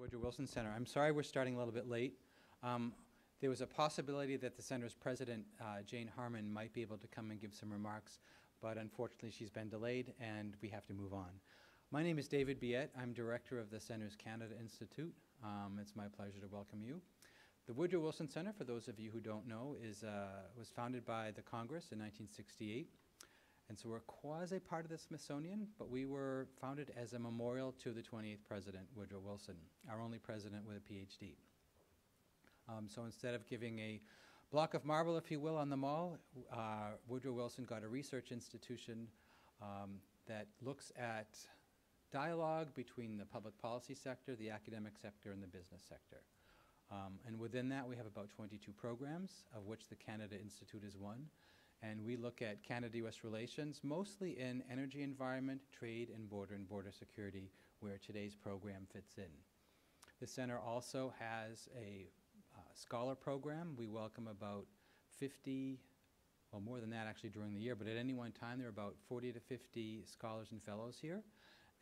Woodrow Wilson Center. I'm sorry we're starting a little bit late. There was a possibility that the center's president, Jane Harmon, might be able to come and give some remarks, but unfortunately she's been delayed and we have to move on. My name is David Biette. I'm director of the center's Canada Institute. It's my pleasure to welcome you. The Woodrow Wilson Center, for those of you who don't know, was founded by the Congress in 1968. And so we're quasi part of the Smithsonian, but we were founded as a memorial to the 28th President, Woodrow Wilson, our only president with a PhD. So instead of giving a block of marble, if you will, on the mall, Woodrow Wilson got a research institution that looks at dialogue between the public policy sector, the academic sector, and the business sector. And within that, we have about 22 programs, of which the Canada Institute is one. And we look at Canada-US relations, mostly in energy, environment, trade, and border security, where today's program fits in. The center also has a scholar program. We welcome about 50, well, more than that actually during the year, but at any one time there are about 40 to 50 scholars and fellows here.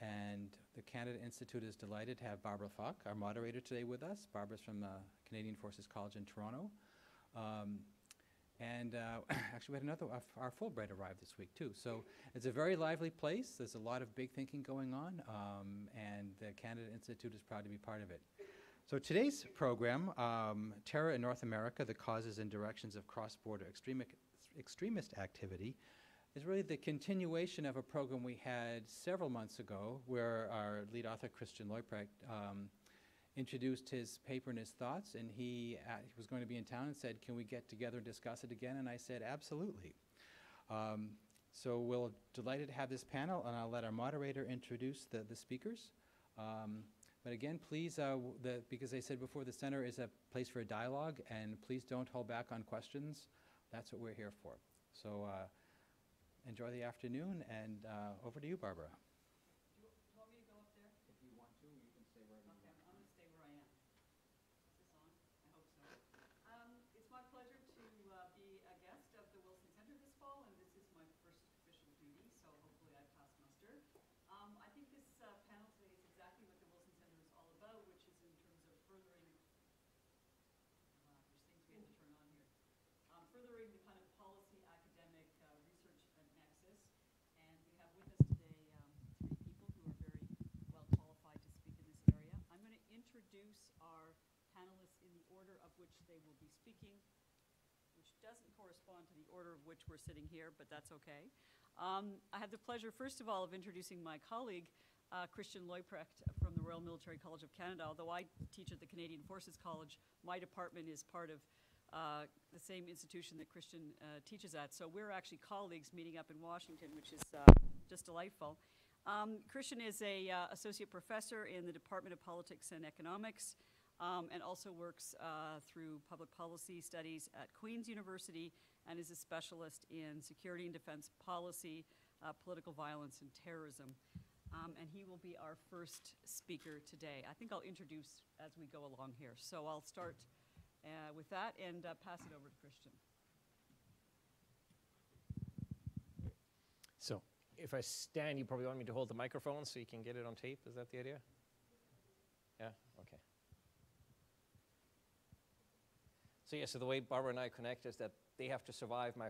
And the Canada Institute is delighted to have Barbara Falk, our moderator today, with us. Barbara's from the Canadian Forces College in Toronto. Actually, we had another, our Fulbright arrived this week too. So it's a very lively place. There's a lot of big thinking going on, and the Canada Institute is proud to be part of it. So today's program, Terror in North America, the Causes and Directions of Cross-Border Extremist Activity, is really the continuation of a program we had several months ago, where our lead author, Christian Leuprecht, introduced his paper and his thoughts, and he was going to be in town and said, can we get together and discuss it again? And I said, absolutely. So we're delighted to have this panel, and I'll let our moderator introduce the speakers. But again, please, because I said before, the center is a place for a dialogue, and please don't hold back on questions. That's what we're here for. So enjoy the afternoon, and over to you, Barbara. Our panelists in the order of which they will be speaking, which doesn't correspond to the order of which we're sitting here, but that's okay. I have the pleasure, first of all, of introducing my colleague, Christian Leuprecht from the Royal Military College of Canada. Although I teach at the Canadian Forces College, my department is part of the same institution that Christian teaches at. So we're actually colleagues meeting up in Washington, which is just delightful. Christian is an associate professor in the Department of Politics and Economics, and also works through public policy studies at Queen's University, and is a specialist in security and defense policy, political violence, and terrorism. And he will be our first speaker today. I think I'll introduce as we go along here. So I'll start with that and pass it over to Christian. So if I stand, you probably want me to hold the microphone so you can get it on tape. Is that the idea? Yeah? Okay. So yeah, so the way Barbara and I connect is that they have to survive my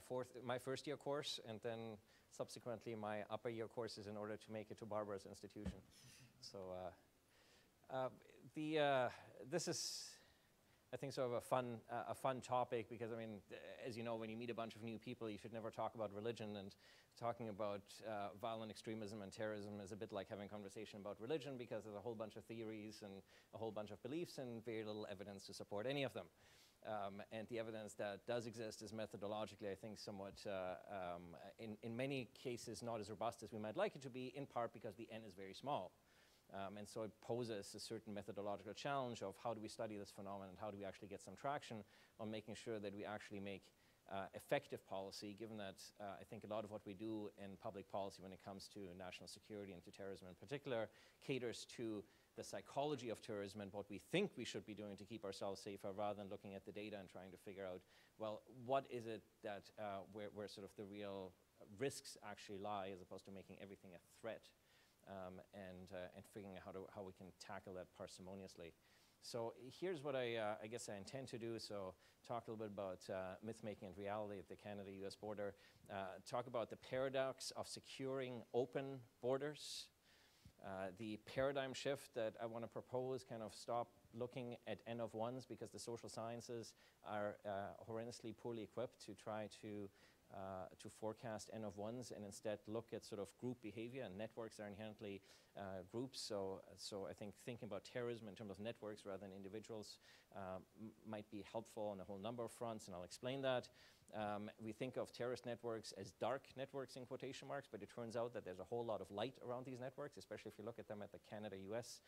first year course, and then subsequently my upper year courses in order to make it to Barbara's institution. So this is, I think, sort of a fun topic, because, I mean, as you know, when you meet a bunch of new people, you should never talk about religion, and talking about violent extremism and terrorism is a bit like having a conversation about religion, because there's a whole bunch of theories and a whole bunch of beliefs and very little evidence to support any of them. And the evidence that does exist is methodologically, I think, somewhat, in many cases, not as robust as we might like it to be, in part because the N is very small. And so it poses a certain methodological challenge of how do we study this phenomenon, and how do we actually get some traction on making sure that we actually make effective policy, given that I think a lot of what we do in public policy when it comes to national security and to terrorism in particular caters to the psychology of terrorism and what we think we should be doing to keep ourselves safer, rather than looking at the data and trying to figure out, well, what is it that where sort of the real risks actually lie, as opposed to making everything a threat. and figuring out how we can tackle that parsimoniously. So here's what I guess I intend to do. So talk a little bit about myth-making and reality at the Canada-US border. Talk about the paradox of securing open borders. The paradigm shift that I want to propose, kind of stop looking at N of ones because the social sciences are horrendously poorly equipped to try to forecast N of ones, and instead look at sort of group behavior, and networks are inherently groups. So I think thinking about terrorism in terms of networks rather than individuals might be helpful on a whole number of fronts, and I'll explain that. We think of terrorist networks as dark networks in quotation marks, but it turns out that there's a whole lot of light around these networks, especially if you look at them at the Canada-US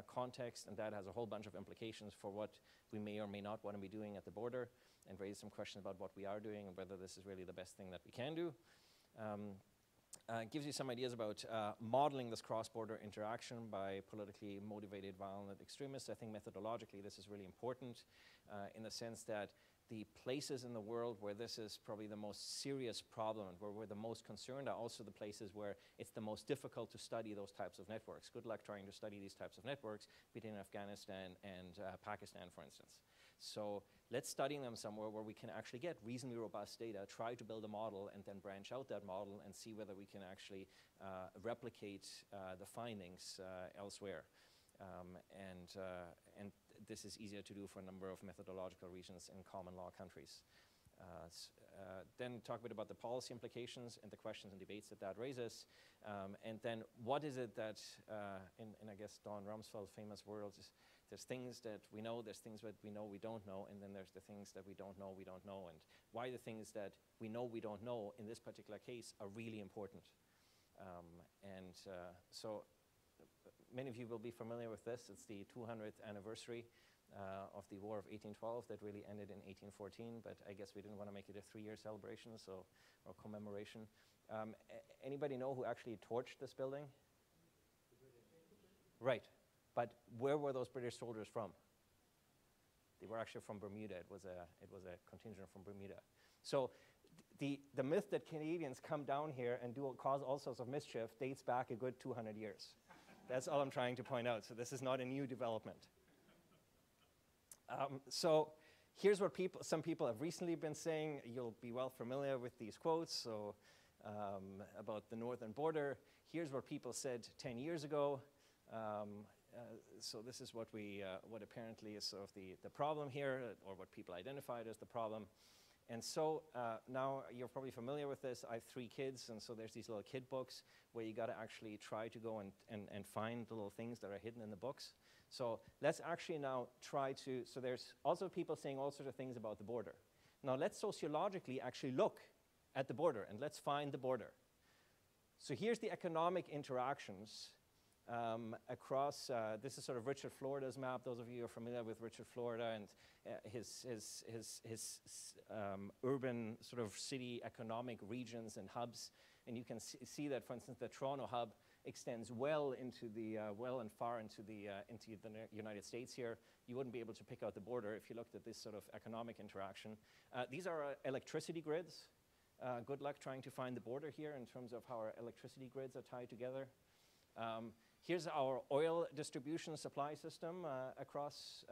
context, and that has a whole bunch of implications for what we may or may not want to be doing at the border, and raise some questions about what we are doing and whether this is really the best thing that we can do. Gives you some ideas about modeling this cross-border interaction by politically motivated violent extremists. I think methodologically this is really important in the sense that the places in the world where this is probably the most serious problem and where we're the most concerned are also the places where it's the most difficult to study those types of networks. Good luck trying to study these types of networks between Afghanistan and Pakistan, for instance. So let's study them somewhere where we can actually get reasonably robust data, try to build a model, and then branch out that model and see whether we can actually replicate the findings elsewhere. And this is easier to do for a number of methodological reasons in common law countries. Then talk a bit about the policy implications and the questions and debates that raises. And then what is it that, in I guess Don Rumsfeld's famous words, is there's things that we know, there's things that we know we don't know, and then there's the things that we don't know, and why the things that we know we don't know in this particular case are really important. So many of you will be familiar with this. It's the 200th anniversary of the War of 1812 that really ended in 1814, but I guess we didn't want to make it a 3-year celebration, or commemoration. Anybody know who actually torched this building? Right, but where were those British soldiers from? They were actually from Bermuda. It was a contingent from Bermuda. So the myth that Canadians come down here and cause all sorts of mischief dates back a good 200 years. That's all I'm trying to point out. So this is not a new development. So here's what some people have recently been saying. You'll be well familiar with these quotes. So about the northern border. Here's what people said 10 years ago. So this is what apparently is sort of the problem here, or what people identified as the problem. And so now you're probably familiar with this. I have 3 kids, and so there's these little kid books where you got to actually try to go and find the little things that are hidden in the books. So let's actually now try to, so there's also people saying all sorts of things about the border. Now let's sociologically actually look at the border, and let's find the border. So here's the economic interactions across, this is sort of Richard Florida's map. Those of you who are familiar with Richard Florida and his urban sort of city economic regions and hubs. And you can see that, for instance, the Toronto hub extends well into the, well and far into the United States here. You wouldn't be able to pick out the border if you looked at this sort of economic interaction. These are electricity grids. Good luck trying to find the border here in terms of how our electricity grids are tied together. Here's our oil distribution supply system across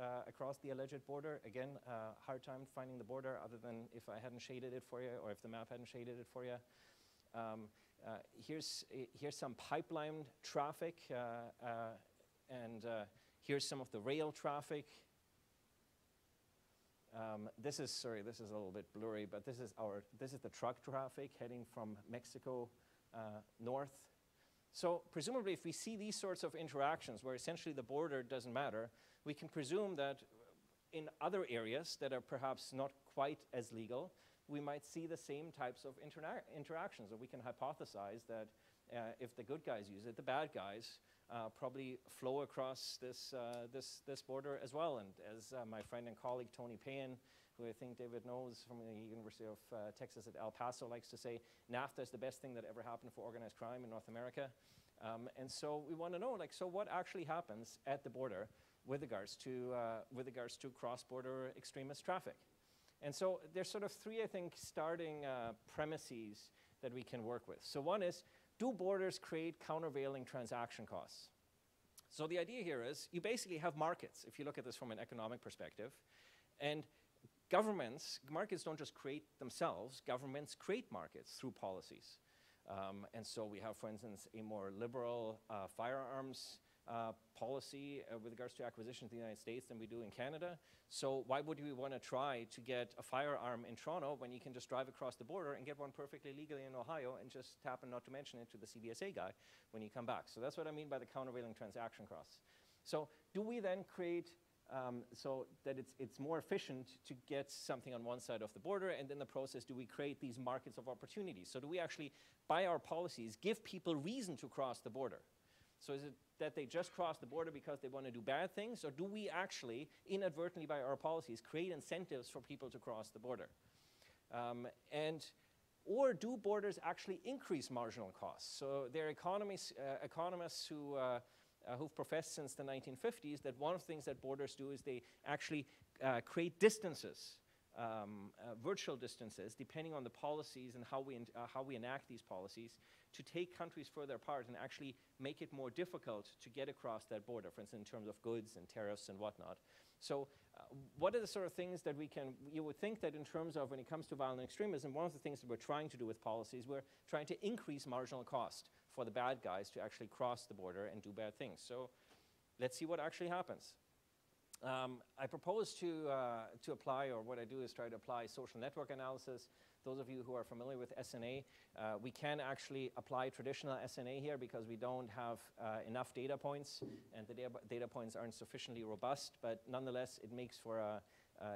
the alleged border. Again, hard time finding the border other than if I hadn't shaded it for you, or if the map hadn't shaded it for you. Here's some pipeline traffic, and here's some of the rail traffic. This is a little bit blurry, but this is the truck traffic heading from Mexico north. So presumably, if we see these sorts of interactions where essentially the border doesn't matter, we can presume that in other areas that are perhaps not quite as legal, we might see the same types of interactions. Or we can hypothesize that if the good guys use it, the bad guys probably flow across this border as well. And as my friend and colleague Tony Payne, who I think David knows from the University of Texas at El Paso, likes to say, NAFTA is the best thing that ever happened for organized crime in North America. And so we want to know, so what actually happens at the border with regards to cross-border extremist traffic? And so there's sort of 3, I think, starting premises that we can work with. So one is, do borders create countervailing transaction costs? So the idea here is you basically have markets, if you look at this from an economic perspective, and markets don't just create themselves, governments create markets through policies. And so we have, for instance, a more liberal firearms policy with regards to acquisitions in the United States than we do in Canada. So why would we want to try to get a firearm in Toronto when you can just drive across the border and get one perfectly legally in Ohio and just happen not to mention it to the CBSA guy when you come back? So that's what I mean by the countervailing transaction costs. So do we then create so that it's more efficient to get something on one side of the border, and in the process do we create these markets of opportunities? So do we actually, by our policies, give people reason to cross the border? So is it that they just cross the border because they want to do bad things, or do we actually, inadvertently by our policies, create incentives for people to cross the border? Or do borders actually increase marginal costs? So there are economists who've professed since the 1950s that one of the things that borders do is they actually create distances, virtual distances, depending on the policies and how we enact these policies, to take countries further apart and actually make it more difficult to get across that border, for instance, in terms of goods and tariffs and whatnot. So what are the sort of things that you would think that in terms of when it comes to violent extremism, one of the things that we're trying to do with policies, we're trying to increase marginal cost for the bad guys to actually cross the border and do bad things. So let's see what actually happens. I propose to apply, or what I do is try to apply social network analysis. Those of you who are familiar with SNA, we can actually apply traditional SNA here because we don't have enough data points, and the data points aren't sufficiently robust, but nonetheless it makes for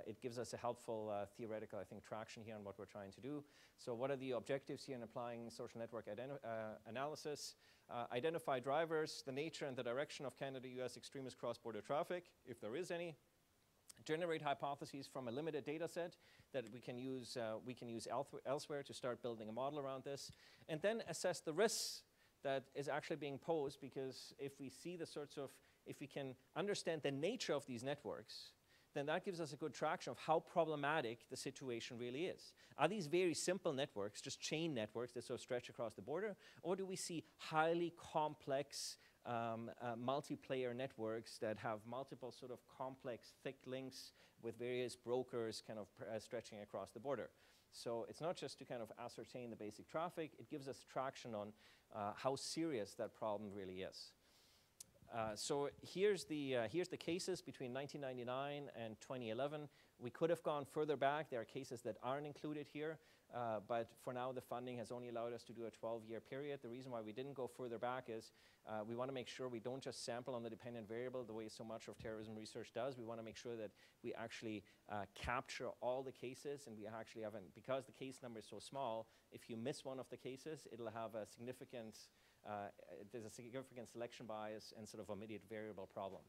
it gives us a helpful theoretical, I think, traction here on what we're trying to do. So what are the objectives here in applying social network analysis? Identify drivers, the nature and the direction of Canada-US extremist cross-border traffic, if there is any. Generate hypotheses from a limited data set that we can use elsewhere to start building a model around this. And then assess the risks that is actually being posed, because if we see if we can understand the nature of these networks, then that gives us a good traction of how problematic the situation really is. Are these very simple networks, just chain networks that sort of stretch across the border, or do we see highly complex multiplayer networks that have multiple sort of complex, thick links with various brokers kind of stretching across the border? So it's not just to kind of ascertain the basic traffic, it gives us traction on how serious that problem really is. So here's the cases between 1999 and 2011. We could have gone further back. There are cases that aren't included here, but for now the funding has only allowed us to do a 12-year period. The reason why we didn't go further back is we want to make sure we don't just sample on the dependent variable the way so much of terrorism research does. We want to make sure that we actually capture all the cases, and we actually have, because the case number is so small, if you miss one of the cases, it'll have a significant there's a significant selection bias and sort of omitted variable problem.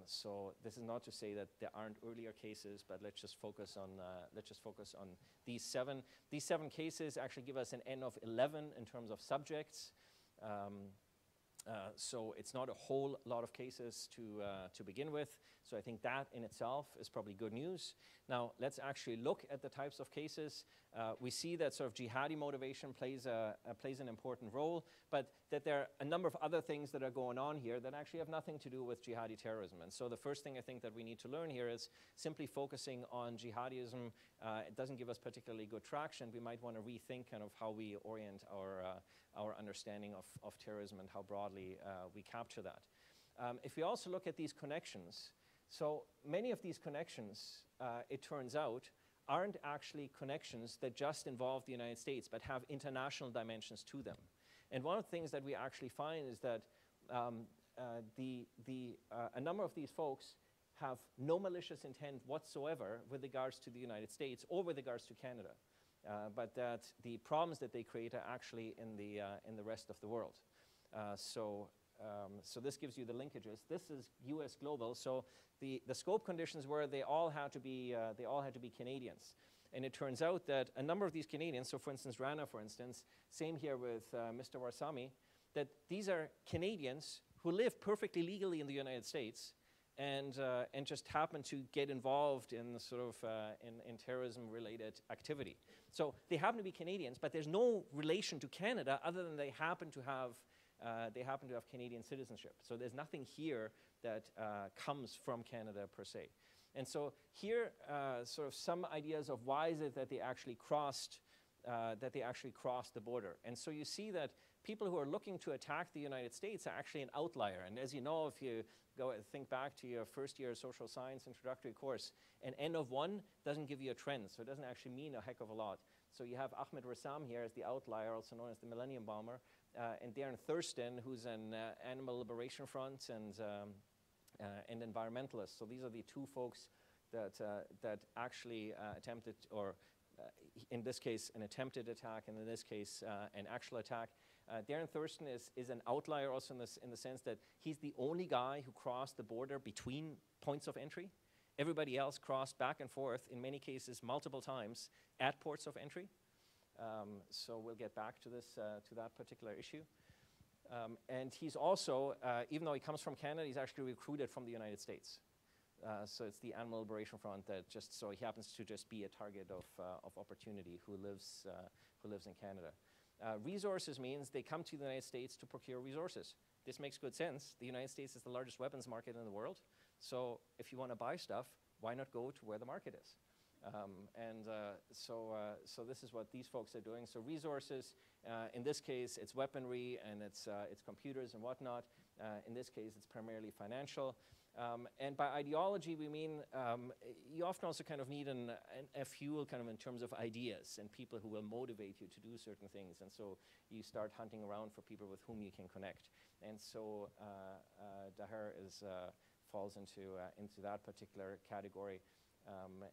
So this is not to say that there aren't earlier cases, but let's just focus on these seven. These 7 cases actually give us an N of 11 in terms of subjects. So it's not a whole lot of cases to begin with. So I think that in itself is probably good news. Now let's actually look at the types of cases. We see that sort of jihadi motivation plays an important role, but that there are a number of other things that are going on here that actually have nothing to do with jihadi terrorism. And so the first thing I think that we need to learn here is simply focusing on jihadism. It doesn't give us particularly good traction. We might want to rethink kind of how we orient our understanding of terrorism and how broadly we capture that. If we also look at these connections, so many of these connections, it turns out, aren't actually connections that just involve the United States, but have international dimensions to them. And one of the things that we actually find is that a number of these folks have no malicious intent whatsoever with regards to the United States or with regards to Canada, but that the problems that they create are actually in the rest of the world. So this gives you the linkages. This is U.S. global. So the scope conditions were they all had to be Canadians. And it turns out that a number of these Canadians, so for instance, Rana, for instance, same here with Mr. Warsami, that these are Canadians who live perfectly legally in the United States and just happen to get involved in the sort of in terrorism-related activity. So they happen to be Canadians, but there's no relation to Canada other than they happen to have Canadian citizenship. So there's nothing here that comes from Canada per se. And so here, sort of some ideas of why is it that they actually crossed the border. And so you see that people who are looking to attack the United States are actually an outlier. And as you know, if you go and think back to your first year social science introductory course, an N of 1 doesn't give you a trend, so it doesn't actually mean a heck of a lot. So you have Ahmed Rassam here as the outlier, also known as the Millennium Bomber, and Darren Thurston, who's an Animal Liberation Front and environmentalist. So these are the two folks that actually attempted, or in this case, an attempted attack, and in this case, an actual attack. Darren Thurston is an outlier also in the sense that he's the only guy who crossed the border between points of entry. Everybody else crossed back and forth, in many cases, multiple times at ports of entry. So we'll get back to this, to that particular issue. And he's also, even though he comes from Canada, he's actually recruited from the United States. So it's the Animal Liberation Front that just, so he happens to just be a target of opportunity who lives in Canada. Resources means they come to the United States to procure resources. This makes good sense. The United States is the largest weapons market in the world. So if you want to buy stuff, why not go to where the market is? So this is what these folks are doing. So resources, in this case, it's weaponry and it's computers and whatnot. In this case, it's primarily financial. And by ideology, we mean you often also kind of need a fuel kind of in terms of ideas and people who will motivate you to do certain things. And so you start hunting around for people with whom you can connect. And so Daher falls into that particular category,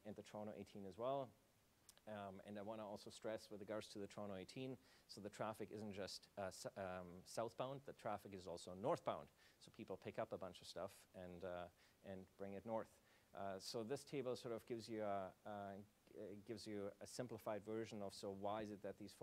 and the Toronto 18 as well. And I want to also stress with regards to the Toronto 18, so the traffic isn't just southbound, the traffic is also northbound. So people pick up a bunch of stuff and bring it north. So this table sort of gives you a simplified version of, so why is it that these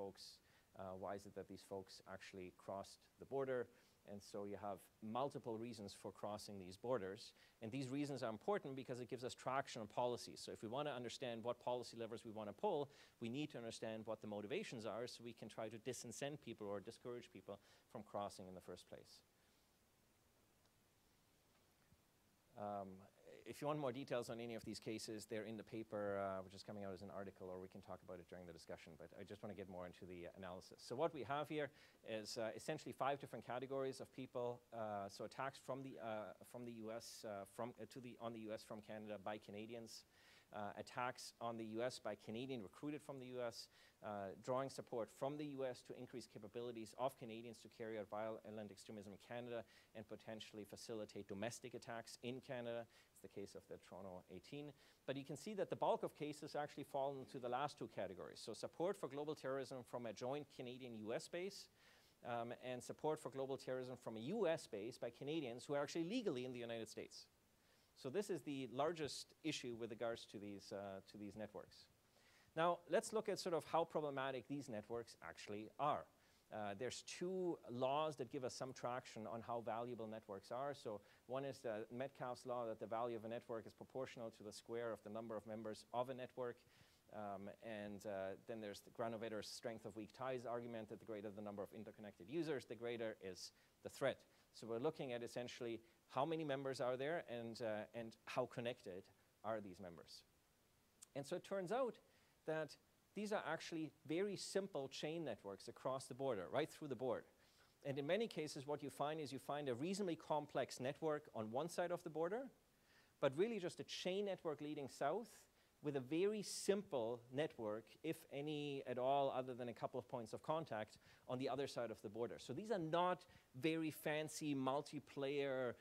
folks actually crossed the border? And so you have multiple reasons for crossing these borders. And these reasons are important because it gives us traction on policy. So if we want to understand what policy levers we want to pull, we need to understand what the motivations are so we can try to disincent people or discourage people from crossing in the first place. If you want more details on any of these cases, they're in the paper, which is coming out as an article, or we can talk about it during the discussion, but I just want to get more into the analysis. So what we have here is essentially 5 different categories of people. So attacks from the US, on the US from Canada by Canadians, attacks on the US by Canadian recruited from the US, drawing support from the US to increase capabilities of Canadians to carry out violent extremism in Canada and potentially facilitate domestic attacks in Canada. It's the case of the Toronto 18. But you can see that the bulk of cases actually fall into the last 2 categories. So support for global terrorism from a joint Canadian-US base, and support for global terrorism from a US base by Canadians who are actually legally in the United States. So this is the largest issue with regards to these networks. Now, let's look at sort of how problematic these networks actually are. There's 2 laws that give us some traction on how valuable networks are. So one is the Metcalfe's law that the value of a network is proportional to the square of the number of members of a network. Then there's the Granovetter's strength of weak ties argument that the greater the number of interconnected users, the greater is the threat. So we're looking at essentially how many members are there and how connected are these members. And so it turns out that these are actually very simple chain networks across the border, right through the board. And in many cases, what you find is you find a reasonably complex network on one side of the border, but really just a chain network leading south with a very simple network, if any at all, other than a couple of points of contact on the other side of the border. So these are not very fancy, multiplayer,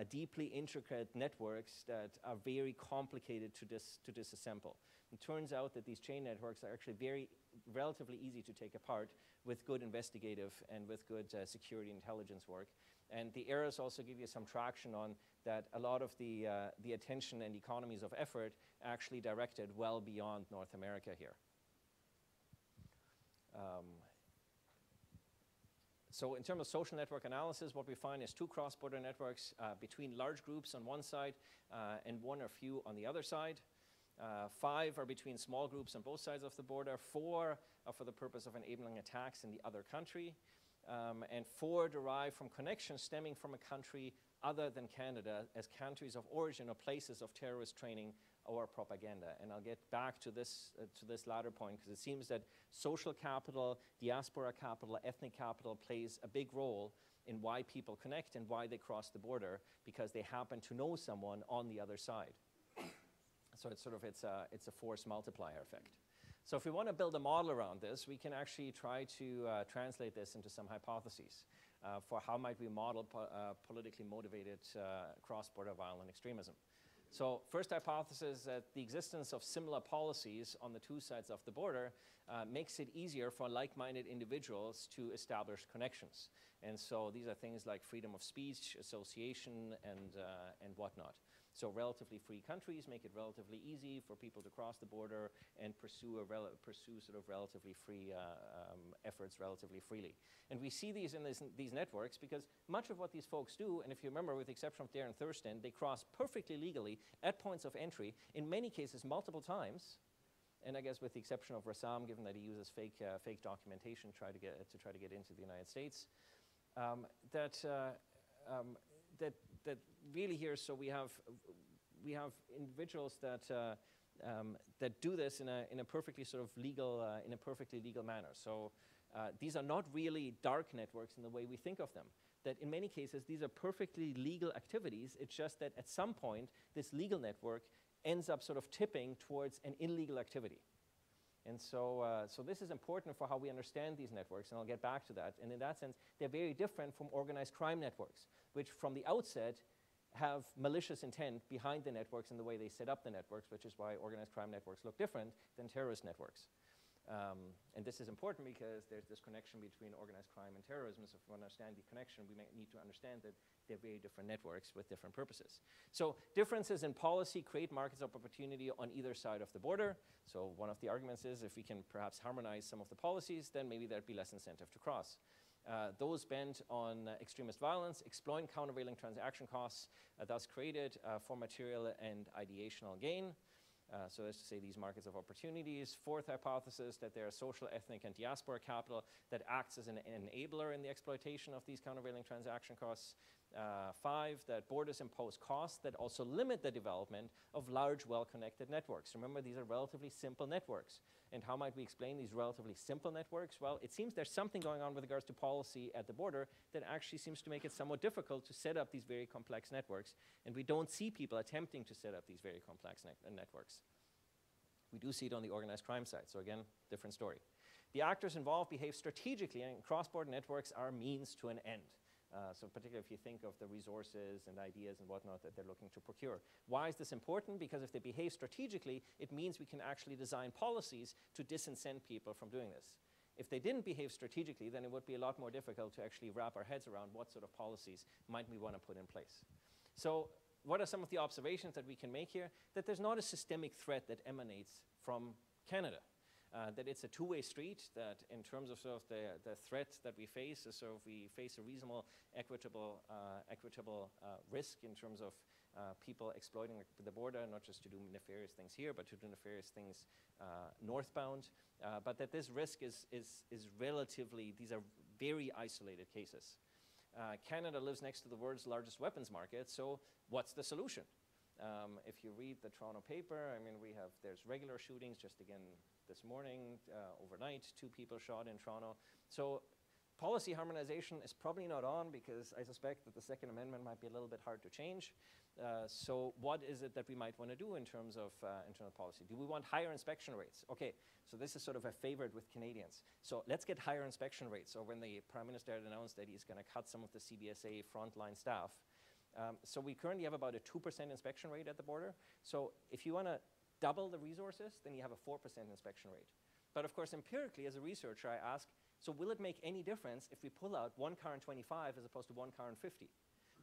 deeply intricate networks that are very complicated to disassemble. It turns out that these chain networks are actually relatively easy to take apart with good investigative and with good security intelligence work. And the errors also give you some traction on that a lot of the attention and economies of effort actually directed well beyond North America here. So in terms of social network analysis, what we find is 2 cross-border networks between large groups on one side and 1 or few on the other side. 5 are between small groups on both sides of the border. 4 are for the purpose of enabling attacks in the other country. And 4 derive from connections stemming from a country other than Canada as countries of origin or places of terrorist training or propaganda. And I'll get back to this latter point, because it seems that social capital, diaspora capital, ethnic capital plays a big role in why people connect and why they cross the border, because they happen to know someone on the other side. So it's a force multiplier effect. So if we want to build a model around this, we can actually try to translate this into some hypotheses for how might we model politically motivated cross-border violent extremism. So first hypothesis, that the existence of similar policies on the 2 sides of the border makes it easier for like-minded individuals to establish connections. And so these are things like freedom of speech, association, and whatnot. So relatively free countries make it relatively easy for people to cross the border and pursue sort of relatively free efforts relatively freely. And we see these in these networks because much of what these folks do, and if you remember, with the exception of Darren Thurston, they cross perfectly legally at points of entry, in many cases multiple times. And I guess with the exception of Rassam, given that he uses fake documentation to try to get into the United States, that really here, so we have individuals that do this in a perfectly sort of legal manner. So these are not really dark networks in the way we think of them. That in many cases these are perfectly legal activities. It's just that at some point this legal network ends up sort of tipping towards an illegal activity. And so this is important for how we understand these networks, and I'll get back to that. And in that sense, they're very different from organized crime networks, which from the outset have malicious intent behind the networks in the way they set up the networks, which is why organized crime networks look different than terrorist networks. And this is important because there's this connection between organized crime and terrorism. So if we understand the connection, we may need to understand that they're very different networks with different purposes. So differences in policy create markets of opportunity on either side of the border. So one of the arguments is if we can perhaps harmonize some of the policies, then maybe there'd be less incentive to cross. Those bent on extremist violence exploit countervailing transaction costs, thus created for material and ideational gain. So as to say, these markets of opportunities. 4th hypothesis, that there are social, ethnic, and diaspora capital that acts as an enabler in the exploitation of these countervailing transaction costs. 5, that borders impose costs that also limit the development of large, well-connected networks. Remember, these are relatively simple networks. And how might we explain these relatively simple networks? Well, it seems there's something going on with regards to policy at the border that actually seems to make it somewhat difficult to set up these very complex networks. And we don't see people attempting to set up these very complex networks. We do see it on the organized crime side. So again, different story. The actors involved behave strategically, and cross-border networks are means to an end. So particularly if you think of the resources and ideas and whatnot that they're looking to procure. Why is this important? Because if they behave strategically, it means we can actually design policies to disincent people from doing this. If they didn't behave strategically, then it would be a lot more difficult to actually wrap our heads around what sort of policies might we want to put in place. So what are some of the observations that we can make here? That there's not a systemic threat that emanates from Canada. That it's a two-way street, that in terms of sort of the threat that we face, is sort of we face a reasonable, equitable risk in terms of people exploiting the border, not just to do nefarious things here, but to do nefarious things northbound. But that this risk is relatively, these are very isolated cases. Canada lives next to the world's largest weapons market, so what's the solution? If you read the Toronto paper, I mean, there's regular shootings, just again this morning, overnight, 2 people shot in Toronto. So policy harmonization is probably not on, because I suspect that the Second Amendment might be a little bit hard to change. So what is it that we might want to do in terms of policy? Do we want higher inspection rates? Okay, so this is sort of a favorite with Canadians. So let's get higher inspection rates. So when the Prime Minister had announced that he's going to cut some of the CBSA frontline staff, so we currently have about a 2% inspection rate at the border. So if you want to double the resources, then you have a 4% inspection rate. But of course, empirically, as a researcher, I ask, so will it make any difference if we pull out 1 car in 25 as opposed to 1 car in 50?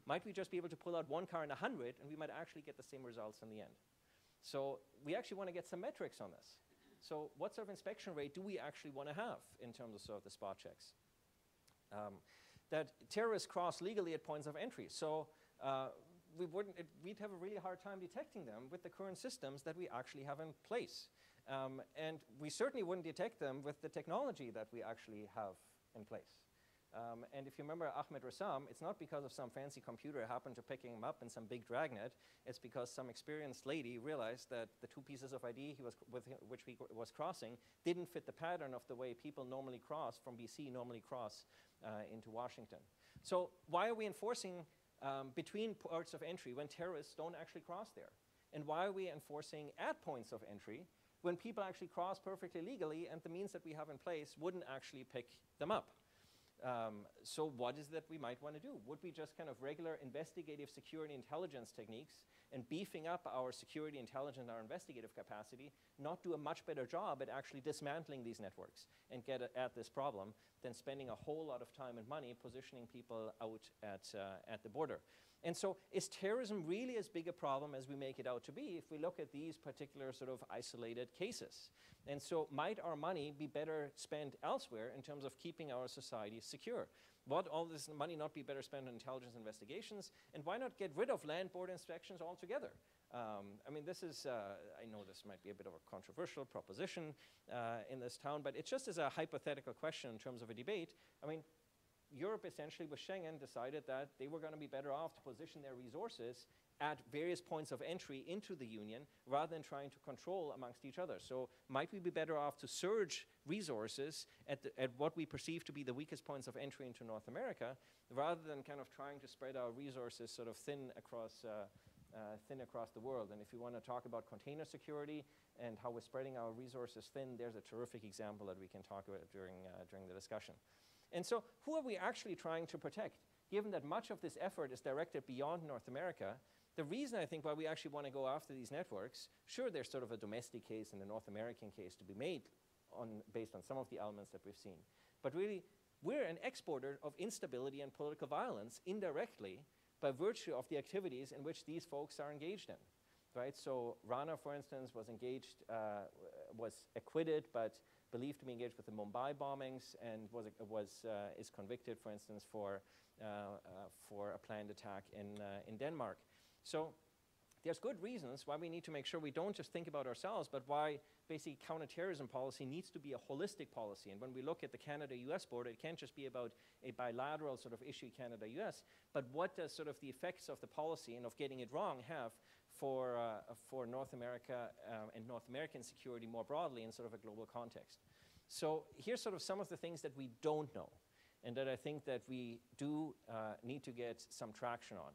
Might we just be able to pull out 1 car in 100, and we might actually get the same results in the end? So we actually want to get some metrics on this. So what sort of inspection rate do we actually want to have in terms of sort of the spot checks? that terrorists cross legally at points of entry. So we'd have a really hard time detecting them with the current systems that we actually have in place. And we certainly wouldn't detect them with the technology that we actually have in place. And if you remember Ahmed Rassam, it's not because of some fancy computer happened to picking him up in some big dragnet. It's because some experienced lady realized that the 2 pieces of ID which he was crossing didn't fit the pattern of the way people normally cross from BC, into Washington. So why are we enforcing between ports of entry when terrorists don't actually cross there? And why are we enforcing at points of entry when people actually cross perfectly legally and the means that we have in place wouldn't actually pick them up? So what is that we might want to do? Would we just kind of regular investigative security intelligence techniques and beefing up our security intelligence, our investigative capacity, not do a much better job at actually dismantling these networks and get at this problem than spending a whole lot of time and money positioning people out at the border? And so is terrorism really as big a problem as we make it out to be if we look at these particular sort of isolated cases? And so might our money be better spent elsewhere in terms of keeping our society secure? Would all this money not be better spent on intelligence investigations? And why not get rid of land border inspections altogether? I mean, this is, I know this might be a bit of a controversial proposition in this town, but it's just as a hypothetical question in terms of a debate. I mean, Europe essentially with Schengen decided that they were going to be better off to position their resources at various points of entry into the Union rather than trying to control amongst each other. So might we be better off to surge resources at what we perceive to be the weakest points of entry into North America rather than kind of trying to spread our resources sort of thin across the world? And if you want to talk about container security and how we're spreading our resources thin, there's a terrific example that we can talk about during the discussion. And so who are we actually trying to protect? Given that much of this effort is directed beyond North America, the reason I think why we actually want to go after these networks, sure, there's sort of a domestic case and a North American case to be made based on some of the elements that we've seen. But really, we're an exporter of instability and political violence indirectly by virtue of the activities in which these folks are engaged in. Right? So Rana, for instance, was acquitted, but believed to be engaged with the Mumbai bombings and is convicted, for instance, for a planned attack in Denmark. So there's good reasons why we need to make sure we don't just think about ourselves, but why basically counterterrorism policy needs to be a holistic policy. And when we look at the Canada-US border, it can't just be about a bilateral sort of issue Canada-US, but what does sort of the effects of the policy and of getting it wrong have for North America and North American security more broadly in sort of a global context. So here's sort of some of the things that we don't know and that I think that we do need to get some traction on.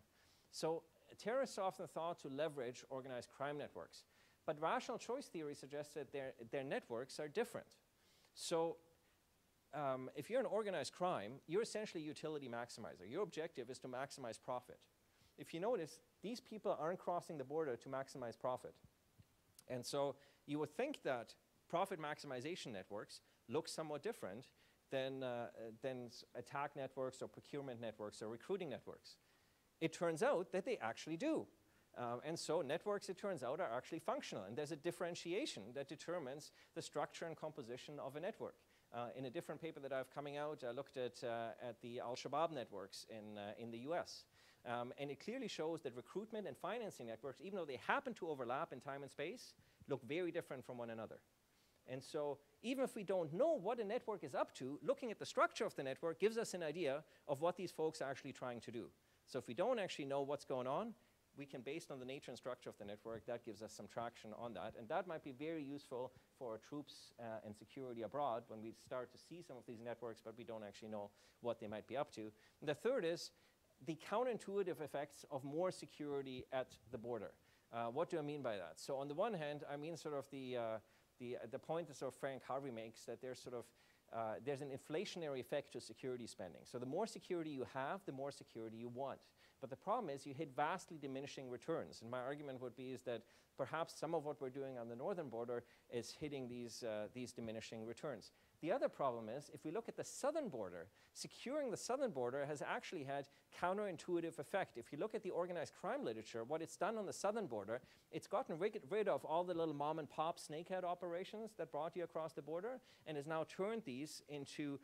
So terrorists are often thought to leverage organized crime networks, but rational choice theory suggests that their networks are different. So if you're an organized crime, you're essentially a utility maximizer. Your objective is to maximize profit. If you notice, these people aren't crossing the border to maximize profit. And so you would think that profit maximization networks look somewhat different than attack networks or procurement networks or recruiting networks. It turns out that they actually do. And so networks, it turns out, are actually functional. And there's a differentiation that determines the structure and composition of a network. In a different paper that I have coming out, I looked at the Al-Shabaab networks in the US. And it clearly shows that recruitment and financing networks, even though they happen to overlap in time and space, look very different from one another. And so even if we don't know what a network is up to, looking at the structure of the network gives us an idea of what these folks are actually trying to do. So if we don't actually know what's going on, we can, based on the nature and structure of the network, that gives us some traction on that. And that might be very useful for our troops and security abroad when we start to see some of these networks, but we don't actually know what they might be up to. And the third is the counterintuitive effects of more security at the border. What do I mean by that? So on the one hand, I mean sort of the point that sort of Frank Harvey makes, that there's sort of there's an inflationary effect to security spending. So the more security you have, the more security you want. But the problem is you hit vastly diminishing returns. And my argument would be is that perhaps some of what we're doing on the northern border is hitting these diminishing returns. The other problem is, if we look at the southern border, securing the southern border has actually had counterintuitive effect. If you look at the organized crime literature, what it's done on the southern border, it's gotten rid of all the little mom and pop snakehead operations that brought you across the border and has now turned these into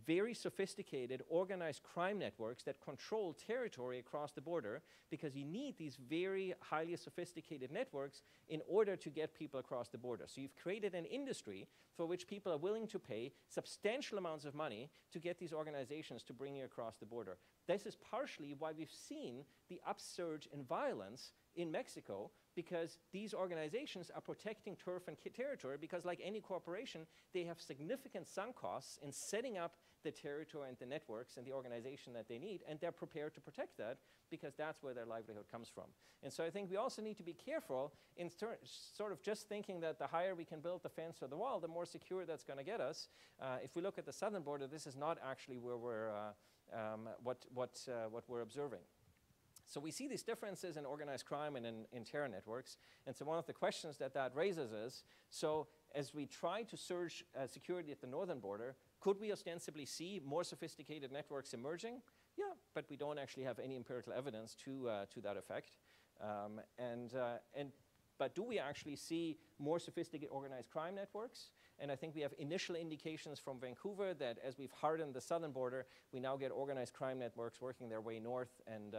very sophisticated organized crime networks that control territory across the border, because you need these very highly sophisticated networks in order to get people across the border. So you've created an industry for which people are willing to pay substantial amounts of money to get these organizations to bring you across the border. This is partially why we've seen the upsurge in violence in Mexico, because these organizations are protecting turf and territory, because like any corporation, they have significant sunk costs in setting up the territory and the networks and the organization that they need, and they're prepared to protect that because that's where their livelihood comes from. And so I think we also need to be careful in sort of just thinking that the higher we can build the fence or the wall, the more secure that's going to get us. If we look at the southern border, this is not actually where we're, what we're observing. So we see these differences in organized crime and in terror networks. And so one of the questions that raises is, so as we try to surge security at the northern border, could we ostensibly see more sophisticated networks emerging? Yeah, but we don't actually have any empirical evidence to that effect. But do we actually see more sophisticated organized crime networks? And I think we have initial indications from Vancouver that as we've hardened the southern border, we now get organized crime networks working their way north and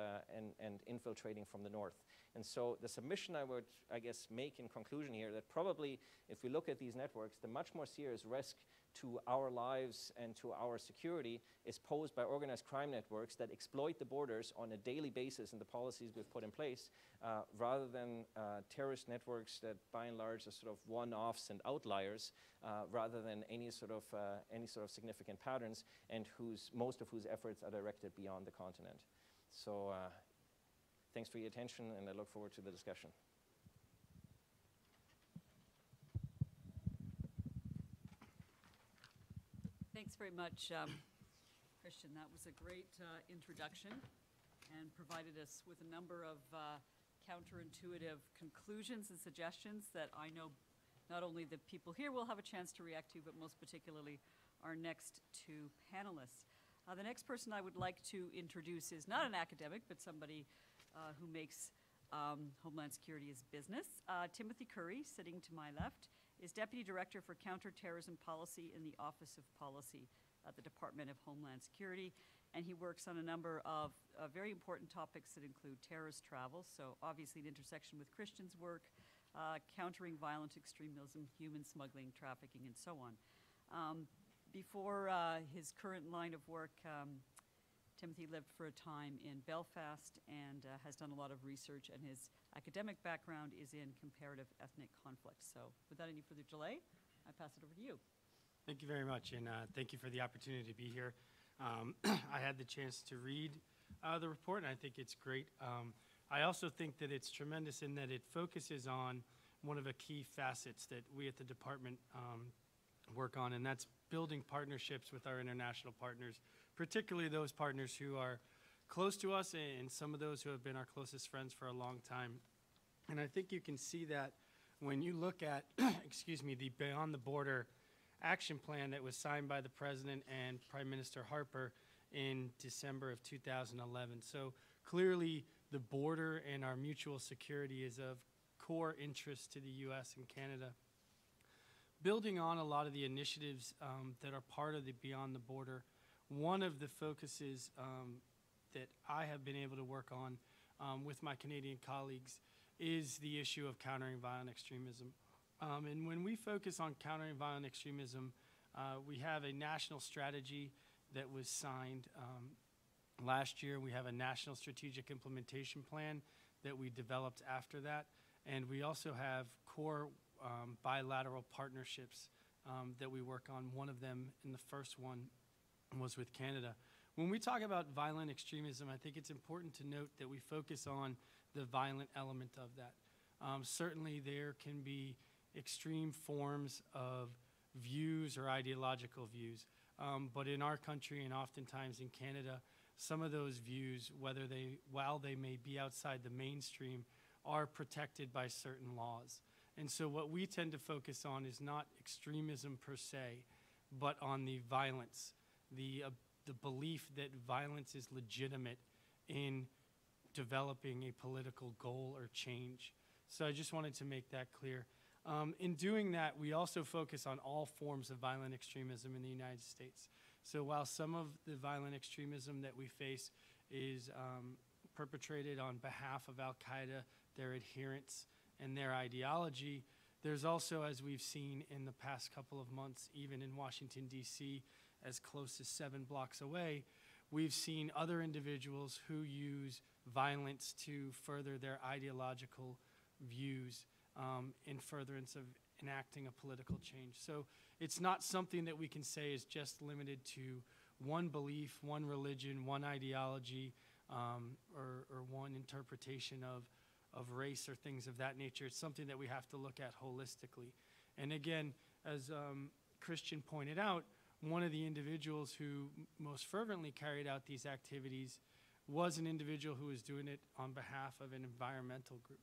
infiltrating from the north. And so the submission I would, I guess, make in conclusion here, that probably if we look at these networks, the much more serious risk to our lives and to our security is posed by organized crime networks that exploit the borders on a daily basis in the policies we've put in place, rather than terrorist networks that by and large are sort of one-offs and outliers, rather than any sort of significant patterns, and most of whose efforts are directed beyond the continent. So thanks for your attention, and I look forward to the discussion. Thanks very much, Christian. That was a great introduction and provided us with a number of counterintuitive conclusions and suggestions that I know not only the people here will have a chance to react to, but most particularly our next two panelists. The next person I would like to introduce is not an academic, but somebody who makes Homeland Security his business. Timothy Curry, sitting to my left, is Deputy Director for Counterterrorism Policy in the Office of Policy at the Department of Homeland Security, and he works on a number of very important topics that include terrorist travel, so obviously an intersection with Christian's work, countering violent extremism, human smuggling, trafficking, and so on. Before his current line of work, Timothy lived for a time in Belfast and has done a lot of research, and his academic background is in comparative ethnic conflict. So without any further delay, I pass it over to you. Thank you very much, and thank you for the opportunity to be here. I had the chance to read the report, and I think it's great. I also think that it's tremendous in that it focuses on one of the key facets that we at the department work on, and that's building partnerships with our international partners, particularly those partners who are close to us and some of those who have been our closest friends for a long time. And I think you can see that when you look at, excuse me, the Beyond the Border action plan that was signed by the President and Prime Minister Harper in December of 2011. So clearly the border and our mutual security is of core interest to the U.S. and Canada. Building on a lot of the initiatives that are part of the Beyond the Border, one of the focuses that I have been able to work on with my Canadian colleagues is the issue of countering violent extremism. And when we focus on countering violent extremism, we have a national strategy that was signed last year. We have a national strategic implementation plan that we developed after that. And we also have core bilateral partnerships that we work on. One of them, and the first one, was with Canada. When we talk about violent extremism, I think it's important to note that we focus on the violent element of that. Certainly there can be extreme forms of views or ideological views, but in our country and oftentimes in Canada, some of those views, while they may be outside the mainstream, are protected by certain laws. And so what we tend to focus on is not extremism per se, but on the violence, the belief that violence is legitimate in developing a political goal or change. So I just wanted to make that clear. In doing that, we also focus on all forms of violent extremism in the United States. So while some of the violent extremism that we face is perpetrated on behalf of Al-Qaeda, their adherents, and their ideology, there's also, as we've seen in the past couple of months, even in Washington, D.C., as close as 7 blocks away, we've seen other individuals who use violence to further their ideological views in furtherance of enacting a political change. So it's not something that we can say is just limited to one belief, one religion, one ideology, or one interpretation of race or things of that nature. It's something that we have to look at holistically. And again, as Christian pointed out, one of the individuals who most fervently carried out these activities was an individual who was doing it on behalf of an environmental group.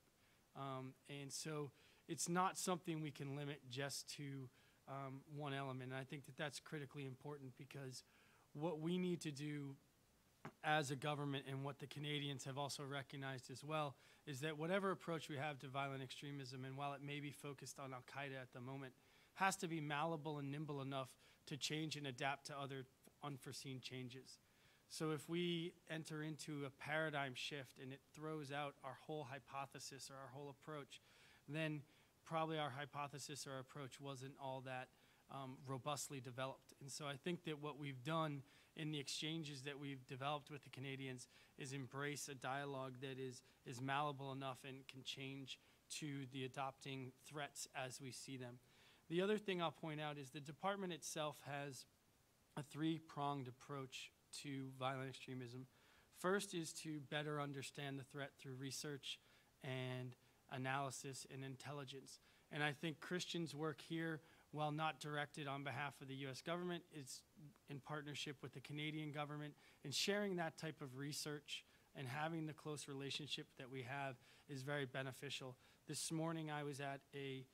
And so it's not something we can limit just to one element. And I think that that's critically important, because what we need to do as a government, and what the Canadians have also recognized as well, is that whatever approach we have to violent extremism, and while it may be focused on Al-Qaeda at the moment, has to be malleable and nimble enough to change and adapt to other unforeseen changes. So if we enter into a paradigm shift and it throws out our whole hypothesis or our whole approach, then probably our hypothesis or approach wasn't all that robustly developed. And so I think that what we've done in the exchanges that we've developed with the Canadians is embrace a dialogue that is malleable enough and can change to the adopting threats as we see them. The other thing I'll point out is the department itself has a 3-pronged approach to violent extremism. First is to better understand the threat through research and analysis and intelligence. And I think Christian's work here, while not directed on behalf of the US government, is in partnership with the Canadian government, and sharing that type of research and having the close relationship that we have is very beneficial. This morning I was at a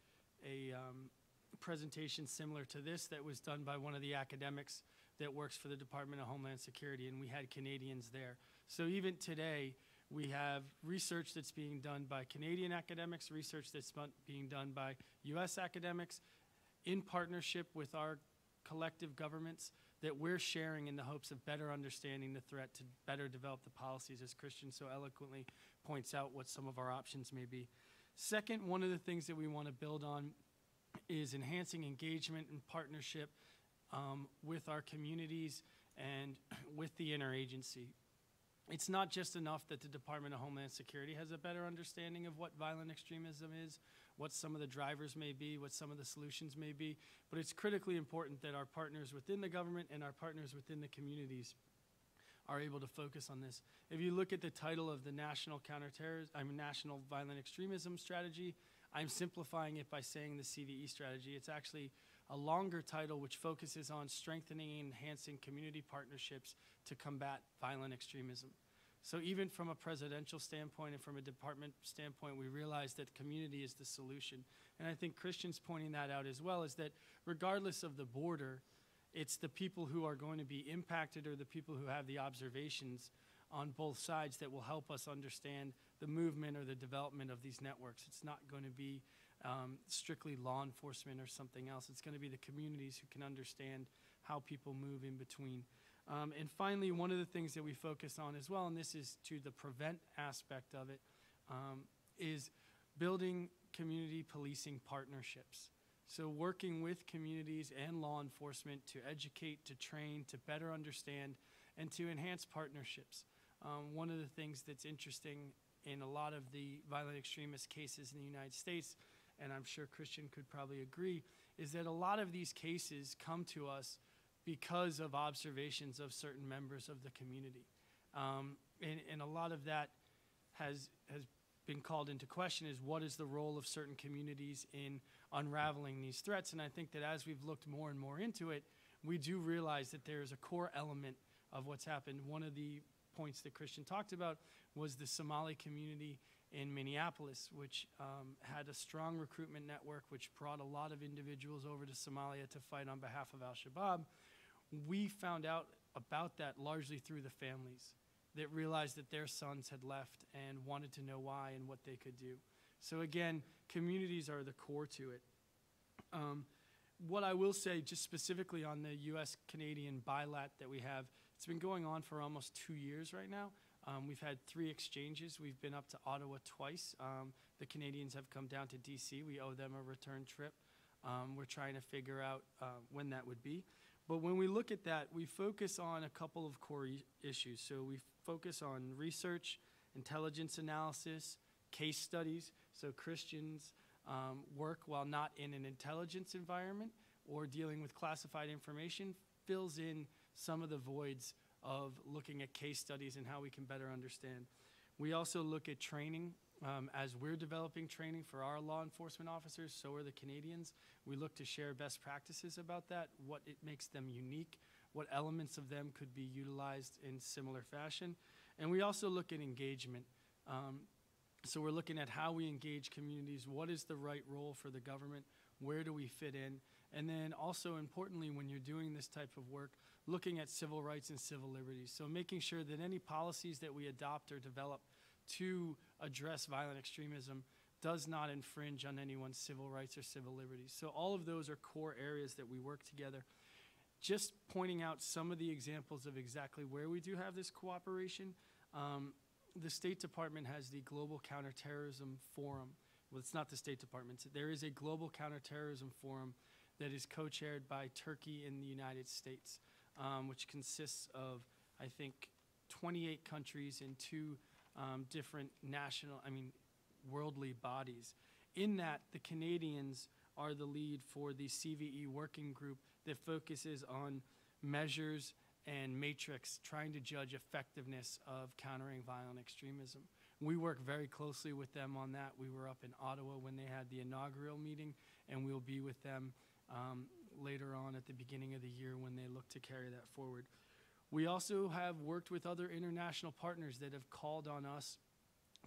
presentation similar to this that was done by one of the academics that works for the Department of Homeland Security, and we had Canadians there. So even today, we have research that's being done by Canadian academics, research that's being done by US academics, in partnership with our collective governments, that we're sharing in the hopes of better understanding the threat, to better develop the policies, as Christian so eloquently points out what some of our options may be. Second, one of the things that we want to build on is enhancing engagement and partnership with our communities and with the interagency. It's not just enough that the Department of Homeland Security has a better understanding of what violent extremism is, what some of the drivers may be, what some of the solutions may be, but it's critically important that our partners within the government and our partners within the communities are able to focus on this. If you look at the title of the National National Violent Extremism Strategy, I'm simplifying it by saying the CVE strategy. It's actually a longer title which focuses on strengthening and enhancing community partnerships to combat violent extremism. So even from a presidential standpoint and from a department standpoint, we realize that community is the solution. And I think Christian's pointing that out as well, is that regardless of the border, it's the people who are going to be impacted, or the people who have the observations on both sides, that will help us understand the movement or the development of these networks. It's not going to be strictly law enforcement or something else. It's going to be the communities who can understand how people move in between. And finally, one of the things that we focus on as well, and this is to the prevent aspect of it, is building community policing partnerships. So working with communities and law enforcement to educate, to train, to better understand, and to enhance partnerships. One of the things that's interesting in a lot of the violent extremist cases in the United States, and I'm sure Christian could probably agree, is that a lot of these cases come to us because of observations of certain members of the community. And a lot of that has been called into question, is what is the role of certain communities in unraveling these threats? And I think that as we've looked more and more into it, we do realize that there is a core element of what's happened. One of the points that Christian talked about was the Somali community in Minneapolis, which had a strong recruitment network, which brought a lot of individuals over to Somalia to fight on behalf of al-Shabaab. We found out about that largely through the families that realized that their sons had left and wanted to know why and what they could do. So again, communities are the core to it. What I will say, just specifically on the U.S.-Canadian bilat that we have, it's been going on for almost 2 years right now. We've had 3 exchanges. We've been up to Ottawa twice. The Canadians have come down to D.C. We owe them a return trip. We're trying to figure out when that would be. But when we look at that, we focus on a couple of core issues. So we focus on research, intelligence analysis, case studies. So Christians work while not in an intelligence environment or dealing with classified information, fills in some of the voids of looking at case studies and how we can better understand. We also look at training. As we're developing training for our law enforcement officers, so are the Canadians. We look to share best practices about that, what it makes them unique, what elements of them could be utilized in similar fashion. And we also look at engagement. So we're looking at how we engage communities, what is the right role for the government, where do we fit in, and then also importantly when you're doing this type of work, looking at civil rights and civil liberties. So making sure that any policies that we adopt or develop to address violent extremism does not infringe on anyone's civil rights or civil liberties. So all of those are core areas that we work together. Just pointing out some of the examples of exactly where we do have this cooperation. The State Department has the Global Counterterrorism Forum. Well, it's not the State Department. There is a Global Counterterrorism Forum that is co-chaired by Turkey and the United States, which consists of, I think, 28 countries and 2 different worldly bodies. In that, the Canadians are the lead for the CVE working group that focuses on measures and matrix trying to judge effectiveness of countering violent extremism. We work very closely with them on that. We were up in Ottawa when they had the inaugural meeting, and we'll be with them later on at the beginning of the year when they look to carry that forward. We also have worked with other international partners that have called on us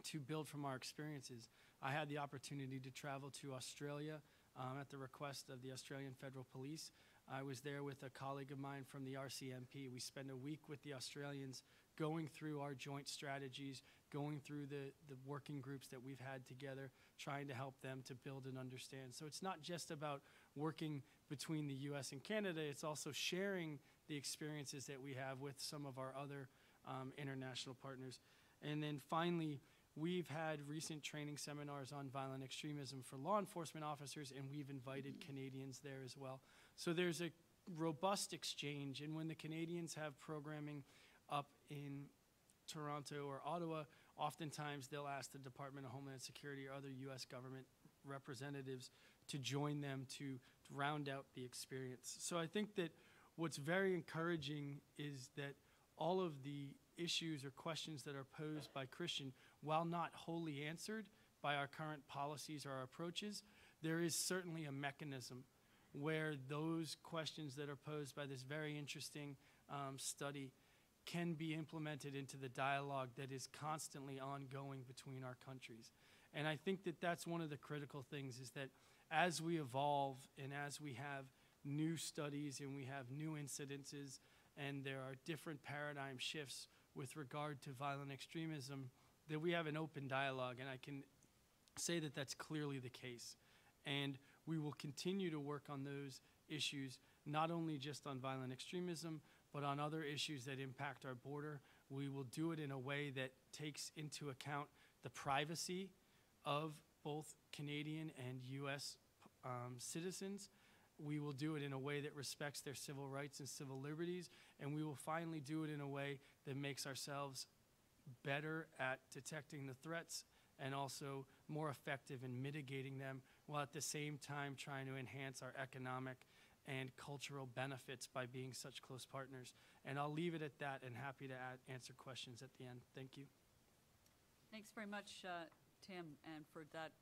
to build from our experiences. I had the opportunity to travel to Australia at the request of the Australian Federal Police. I was there with a colleague of mine from the RCMP. We spent a week with the Australians going through our joint strategies, going through the working groups that we've had together, trying to help them to build and understand. So it's not just about working between the US and Canada, it's also sharing the experiences that we have with some of our other international partners. And then finally, we've had recent training seminars on violent extremism for law enforcement officers, and we've invited Canadians there as well. So there's a robust exchange, and when the Canadians have programming up in Toronto or Ottawa, oftentimes they'll ask the Department of Homeland Security or other US government representatives to join them to round out the experience. So I think that what's very encouraging is that all of the issues or questions that are posed by Christian, while not wholly answered by our current policies or our approaches, there is certainly a mechanism where those questions that are posed by this very interesting study can be implemented into the dialogue that is constantly ongoing between our countries. And I think that that's one of the critical things, is that as we evolve and as we have new studies and we have new incidences and there are different paradigm shifts with regard to violent extremism, that we have an open dialogue, and I can say that that's clearly the case. And we will continue to work on those issues, not only just on violent extremism, but on other issues that impact our border. We will do it in a way that takes into account the privacy of both Canadian and US citizens. We will do it in a way that respects their civil rights and civil liberties, and we will finally do it in a way that makes ourselves better at detecting the threats and also more effective in mitigating them, while at the same time trying to enhance our economic and cultural benefits by being such close partners. And I'll leave it at that, and happy to answer questions at the end. Thank you. Thanks very much, Tim, and for that,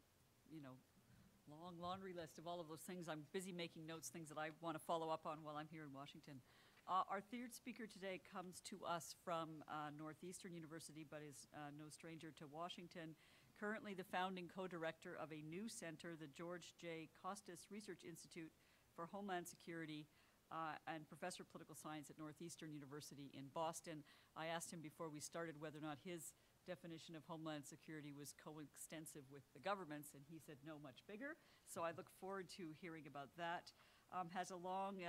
long laundry list of all of those things. I'm busy making notes, things that I want to follow up on while I'm here in Washington. Our third speaker today comes to us from Northeastern University, but is no stranger to Washington. Currently the founding co-director of a new center, the George J. Costas Research Institute for Homeland Security, and professor of political science at Northeastern University in Boston. I asked him before we started whether or not his definition of Homeland Security was coextensive with the government's, and he said no, much bigger. So I look forward to hearing about that. Has a long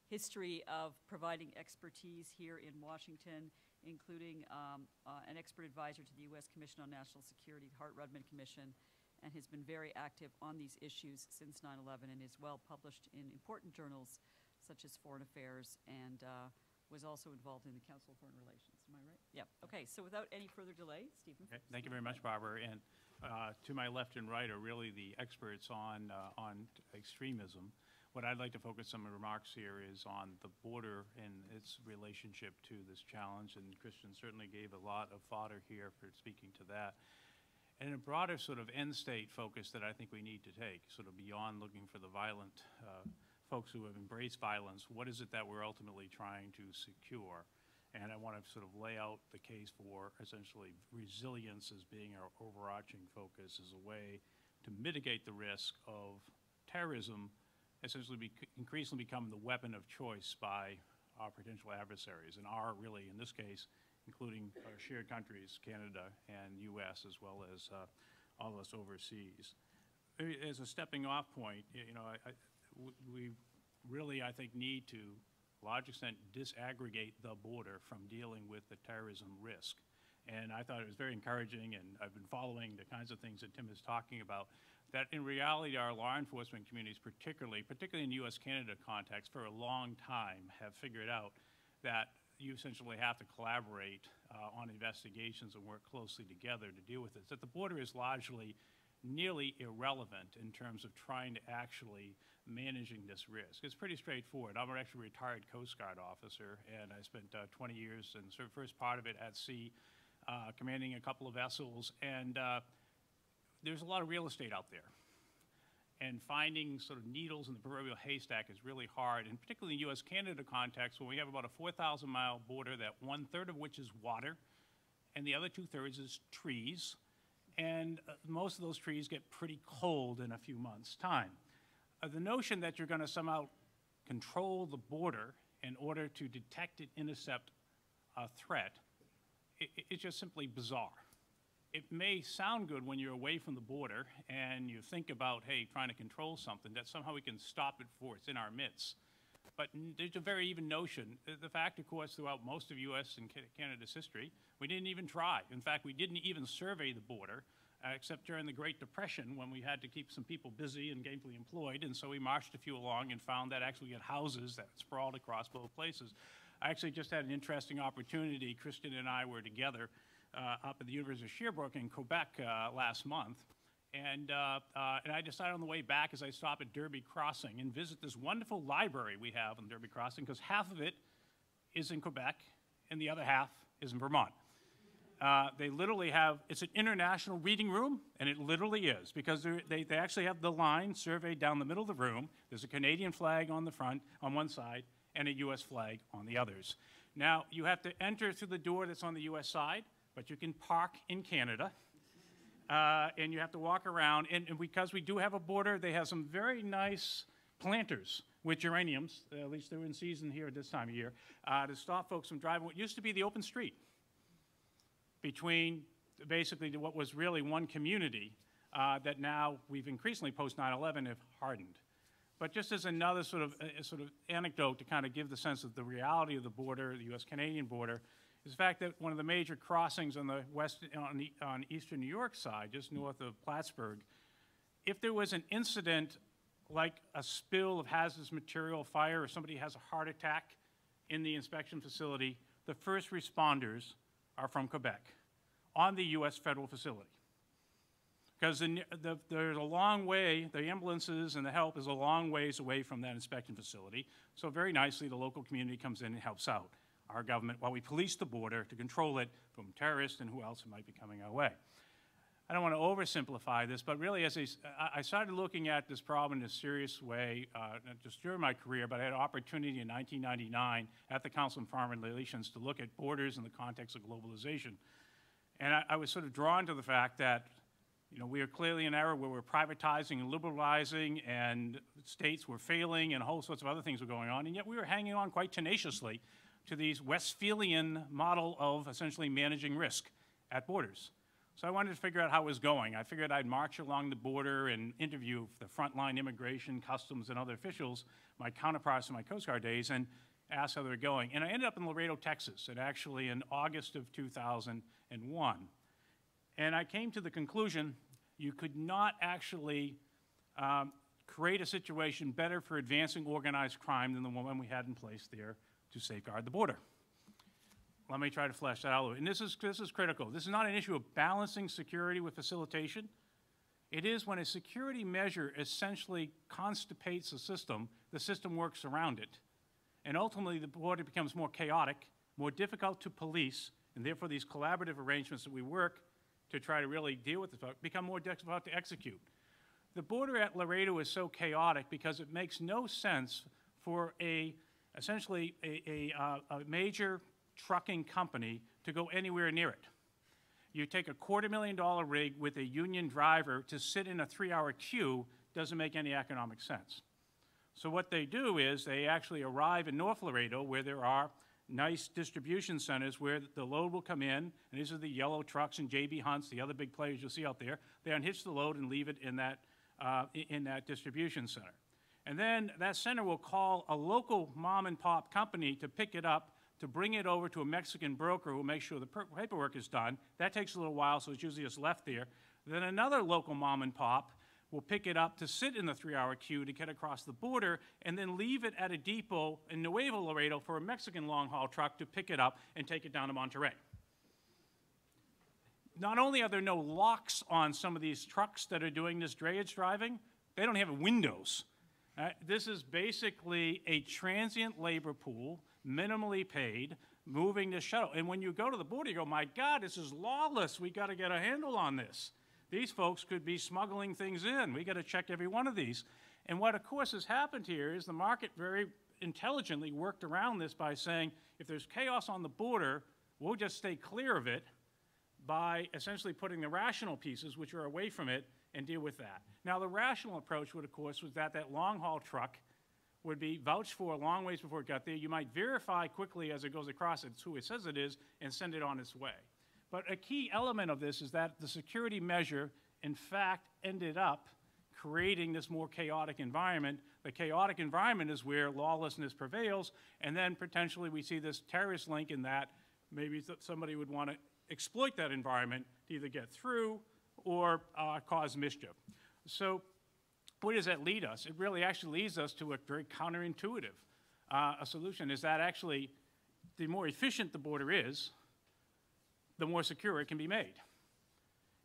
history of providing expertise here in Washington, including an expert advisor to the U.S. Commission on National Security, the Hart-Rudman Commission, and has been very active on these issues since 9/11 and is well published in important journals such as Foreign Affairs, and was also involved in the Council of Foreign Relations. Am I right? Yeah. Okay. So without any further delay, Stephen. Okay. Thank you very much, Barbara. And to my left and right are really the experts on extremism. What I'd like to focus some remarks here is on the border and its relationship to this challenge. And Christian certainly gave a lot of fodder here for speaking to that. And a broader sort of end state focus that I think we need to take, sort of beyond looking for the violent folks who have embraced violence, what is it that we're ultimately trying to secure? And I want to sort of lay out the case for essentially resilience as being our overarching focus as a way to mitigate the risk of terrorism essentially increasingly become the weapon of choice by our potential adversaries, and are really, in this case, including our shared countries, Canada and U.S., as well as all of us overseas. As a stepping off point, we really, I think, need to, a large extent, disaggregate the border from dealing with the terrorism risk. And I thought it was very encouraging, and I've been following the kinds of things that Tim is talking about, that in reality our law enforcement communities, particularly in the U.S.-Canada context, for a long time have figured out that you essentially have to collaborate on investigations and work closely together to deal with this. That the border is largely nearly irrelevant in terms of trying to actually managing this risk. It's pretty straightforward. I'm actually a retired Coast Guard officer, and I spent 20 years and sort of first part of it at sea, commanding a couple of vessels, and there's a lot of real estate out there. And finding sort of needles in the proverbial haystack is really hard, and particularly in the U.S.-Canada context, where we have about a 4,000-mile border that 1/3 of which is water, and the other 2/3 is trees, and most of those trees get pretty cold in a few months' time. The notion that you're going to somehow control the border in order to detect and intercept a threat, it's just simply bizarre. It may sound good when you're away from the border and you think about, hey, trying to control something, that somehow we can stop it before it's in our midst. But there's a very even notion. The fact, of course, throughout most of U.S. and Canada's history, we didn't even try. In fact, we didn't even survey the border, except during the Great Depression when we had to keep some people busy and gainfully employed, and so we marched a few along and found that actually we had houses that sprawled across both places. I actually just had an interesting opportunity. Christian and I were together up at the University of Sherbrooke in Quebec last month. And I decided on the way back as I stop at Derby Crossing and visit this wonderful library we have on Derby Crossing, because half of it is in Quebec and the other half is in Vermont. They literally have, it's an international reading room, and it literally is, because they actually have the line surveyed down the middle of the room. There's a Canadian flag on the front, on one side, and a U.S. flag on the others. Now, you have to enter through the door that's on the U.S. side, but you can park in Canada, and you have to walk around. And because we do have a border, they have some very nice planters with geraniums, at least they're in season here at this time of year, to stop folks from driving what used to be the open street between basically what was really one community that now we've increasingly post 9/11 have hardened. But just as another sort of anecdote to kind of give the sense of the reality of the border, the U.S.-Canadian border, is the fact that one of the major crossings on the on eastern New York side, just north of Plattsburgh, if there was an incident like a spill of hazardous material, fire, or somebody has a heart attack in the inspection facility, the first responders are from Quebec on the U.S. federal facility. Because there's a long way, the ambulances and the help is a long ways away from that inspection facility. So very nicely, the local community comes in and helps out our government while we police the border to control it from terrorists and who else might be coming our way. I don't want to oversimplify this, but really as I started looking at this problem in a serious way, not just during my career, but I had an opportunity in 1999 at the Council on Foreign Relations to look at borders in the context of globalization. And I was sort of drawn to the fact that we are clearly in an era where we're privatizing and liberalizing, and states were failing, and a whole sorts of other things were going on, and yet we were hanging on quite tenaciously to these Westphalian model of essentially managing risk at borders. So I wanted to figure out how it was going. I figured I'd march along the border and interview the frontline immigration, customs, and other officials, my counterparts in my Coast Guard days, and ask how they were going. And I ended up in Laredo, Texas, and actually in August of 2001. And I came to the conclusion you could not actually create a situation better for advancing organized crime than the one we had in place there to safeguard the border. Let me try to flesh that out. And this is critical. This is not an issue of balancing security with facilitation. It is when a security measure essentially constipates the system works around it. And ultimately, the border becomes more chaotic, more difficult to police, and therefore these collaborative arrangements that we work to try to really deal with this become more difficult to execute. The border at Laredo is so chaotic because it makes no sense for essentially a major trucking company to go anywhere near it. You take a $250,000 rig with a union driver to sit in a 3-hour queue, doesn't make any economic sense. So what they do is they actually arrive in North Laredo where there are nice distribution centers where the load will come in, and these are the yellow trucks and JB Hunts, the other big players you'll see out there. They unhitch the load and leave it in that distribution center. And then that center will call a local mom and pop company to pick it up, to bring it over to a Mexican broker who will make sure the paperwork is done. That takes a little while, so it's usually just left there. Then another local mom and pop will pick it up to sit in the 3-hour queue to get across the border and then leave it at a depot in Nuevo Laredo for a Mexican long-haul truck to pick it up and take it down to Monterey. Not only are there no locks on some of these trucks that are doing this drayage driving, they don't have windows. This is basically a transient labor pool, minimally paid, moving the shuttle. And when you go to the border, you go, my God, this is lawless. We got to get a handle on this. These folks could be smuggling things in. We got to check every one of these. And what, of course, has happened here is the market very intelligently worked around this by saying, if there's chaos on the border, we'll just stay clear of it by essentially putting the rational pieces, which are away from it, and deal with that. Now, the rational approach would, of course, was that long-haul truck would be vouched for a long ways before it got there. You might verify quickly as it goes across it's who it says it is and send it on its way. But a key element of this is that the security measure, in fact, ended up creating this more chaotic environment. The chaotic environment is where lawlessness prevails, and then potentially we see this terrorist link in that maybe somebody would want to exploit that environment to either get through or cause mischief. So where does that lead us? It really actually leads us to a very counterintuitive a solution, is that actually the more efficient the border is, the more secure it can be made.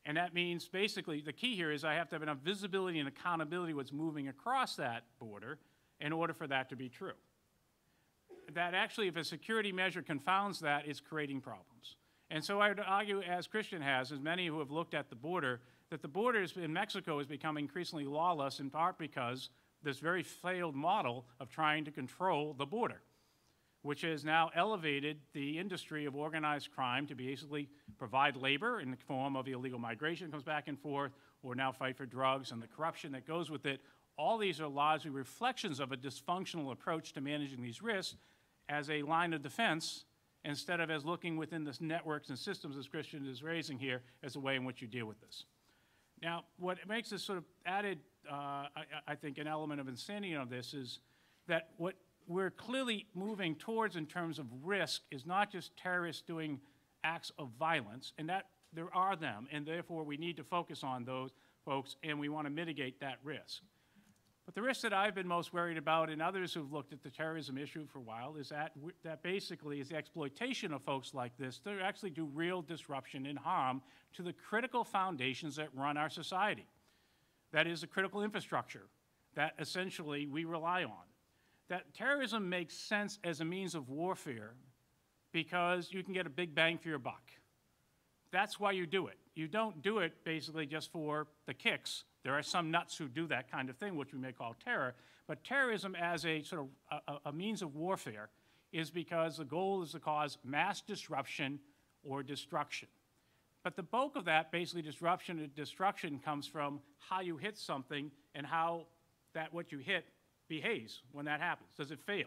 And that means basically the key here is I have to have enough visibility and accountability what's moving across that border in order for that to be true. That actually, if a security measure confounds that, it's creating problems. And so I would argue, as Christian has, as many who have looked at the border, that the border in Mexico has become increasingly lawless, in part because this very failed model of trying to control the border, which has now elevated the industry of organized crime to basically provide labor in the form of illegal migration that comes back and forth, or now fight for drugs and the corruption that goes with it. All these are largely reflections of a dysfunctional approach to managing these risks as a line of defense, instead of as looking within the networks and systems, as Christian is raising here, as a way in which you deal with this. Now, what makes this sort of added, I think, an element of insanity of this is that what we're clearly moving towards in terms of risk is not just terrorists doing acts of violence, and that there are them, and therefore we need to focus on those folks, and we want to mitigate that risk. But the risk that I've been most worried about, and others who've looked at the terrorism issue for a while, is that basically is the exploitation of folks like this to actually do real disruption and harm to the critical foundations that run our society. That is the critical infrastructure that essentially we rely on. That terrorism makes sense as a means of warfare because you can get a big bang for your buck. That's why you do it. You don't do it basically just for the kicks. There are some nuts who do that kind of thing, which we may call terror. But terrorism as a sort of a means of warfare is because the goal is to cause mass disruption or destruction. But the bulk of that, basically disruption and destruction, comes from how you hit something and how that what you hit behaves when that happens. Does it fail?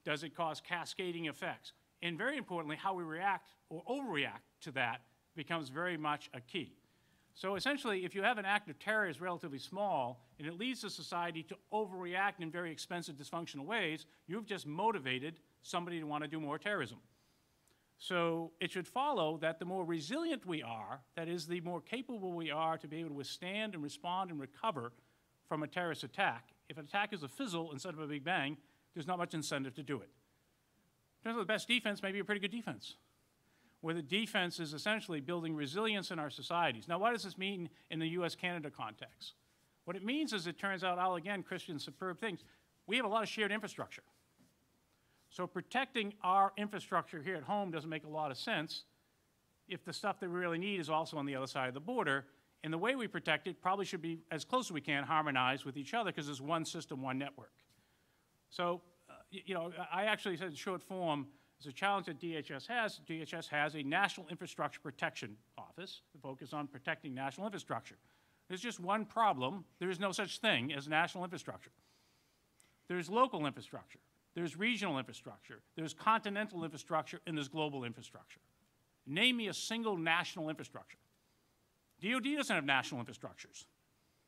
Does it cause cascading effects? And very importantly, how we react or overreact to that becomes very much a key. So essentially, if you have an act of terror is relatively small, and it leads the society to overreact in very expensive, dysfunctional ways, you've just motivated somebody to want to do more terrorism. So it should follow that the more resilient we are, that is, the more capable we are to be able to withstand and respond and recover from a terrorist attack. If an attack is a fizzle instead of a big bang, there's not much incentive to do it. In terms of the best defense, maybe a pretty good defense, where the defense is essentially building resilience in our societies. Now, what does this mean in the US-Canada context? What it means is, it turns out, all again, Christian's superb things, we have a lot of shared infrastructure. So protecting our infrastructure here at home doesn't make a lot of sense if the stuff that we really need is also on the other side of the border. And the way we protect it probably should be, as close as we can, harmonized with each other, because there's one system, one network. So, you know, I actually said in short form, it's a challenge that DHS has. DHS has a National Infrastructure Protection Office to focus on protecting national infrastructure. There's just one problem. There is no such thing as national infrastructure. There's local infrastructure. There's regional infrastructure. There's continental infrastructure, and there's global infrastructure. Name me a single national infrastructure. DOD doesn't have national infrastructures.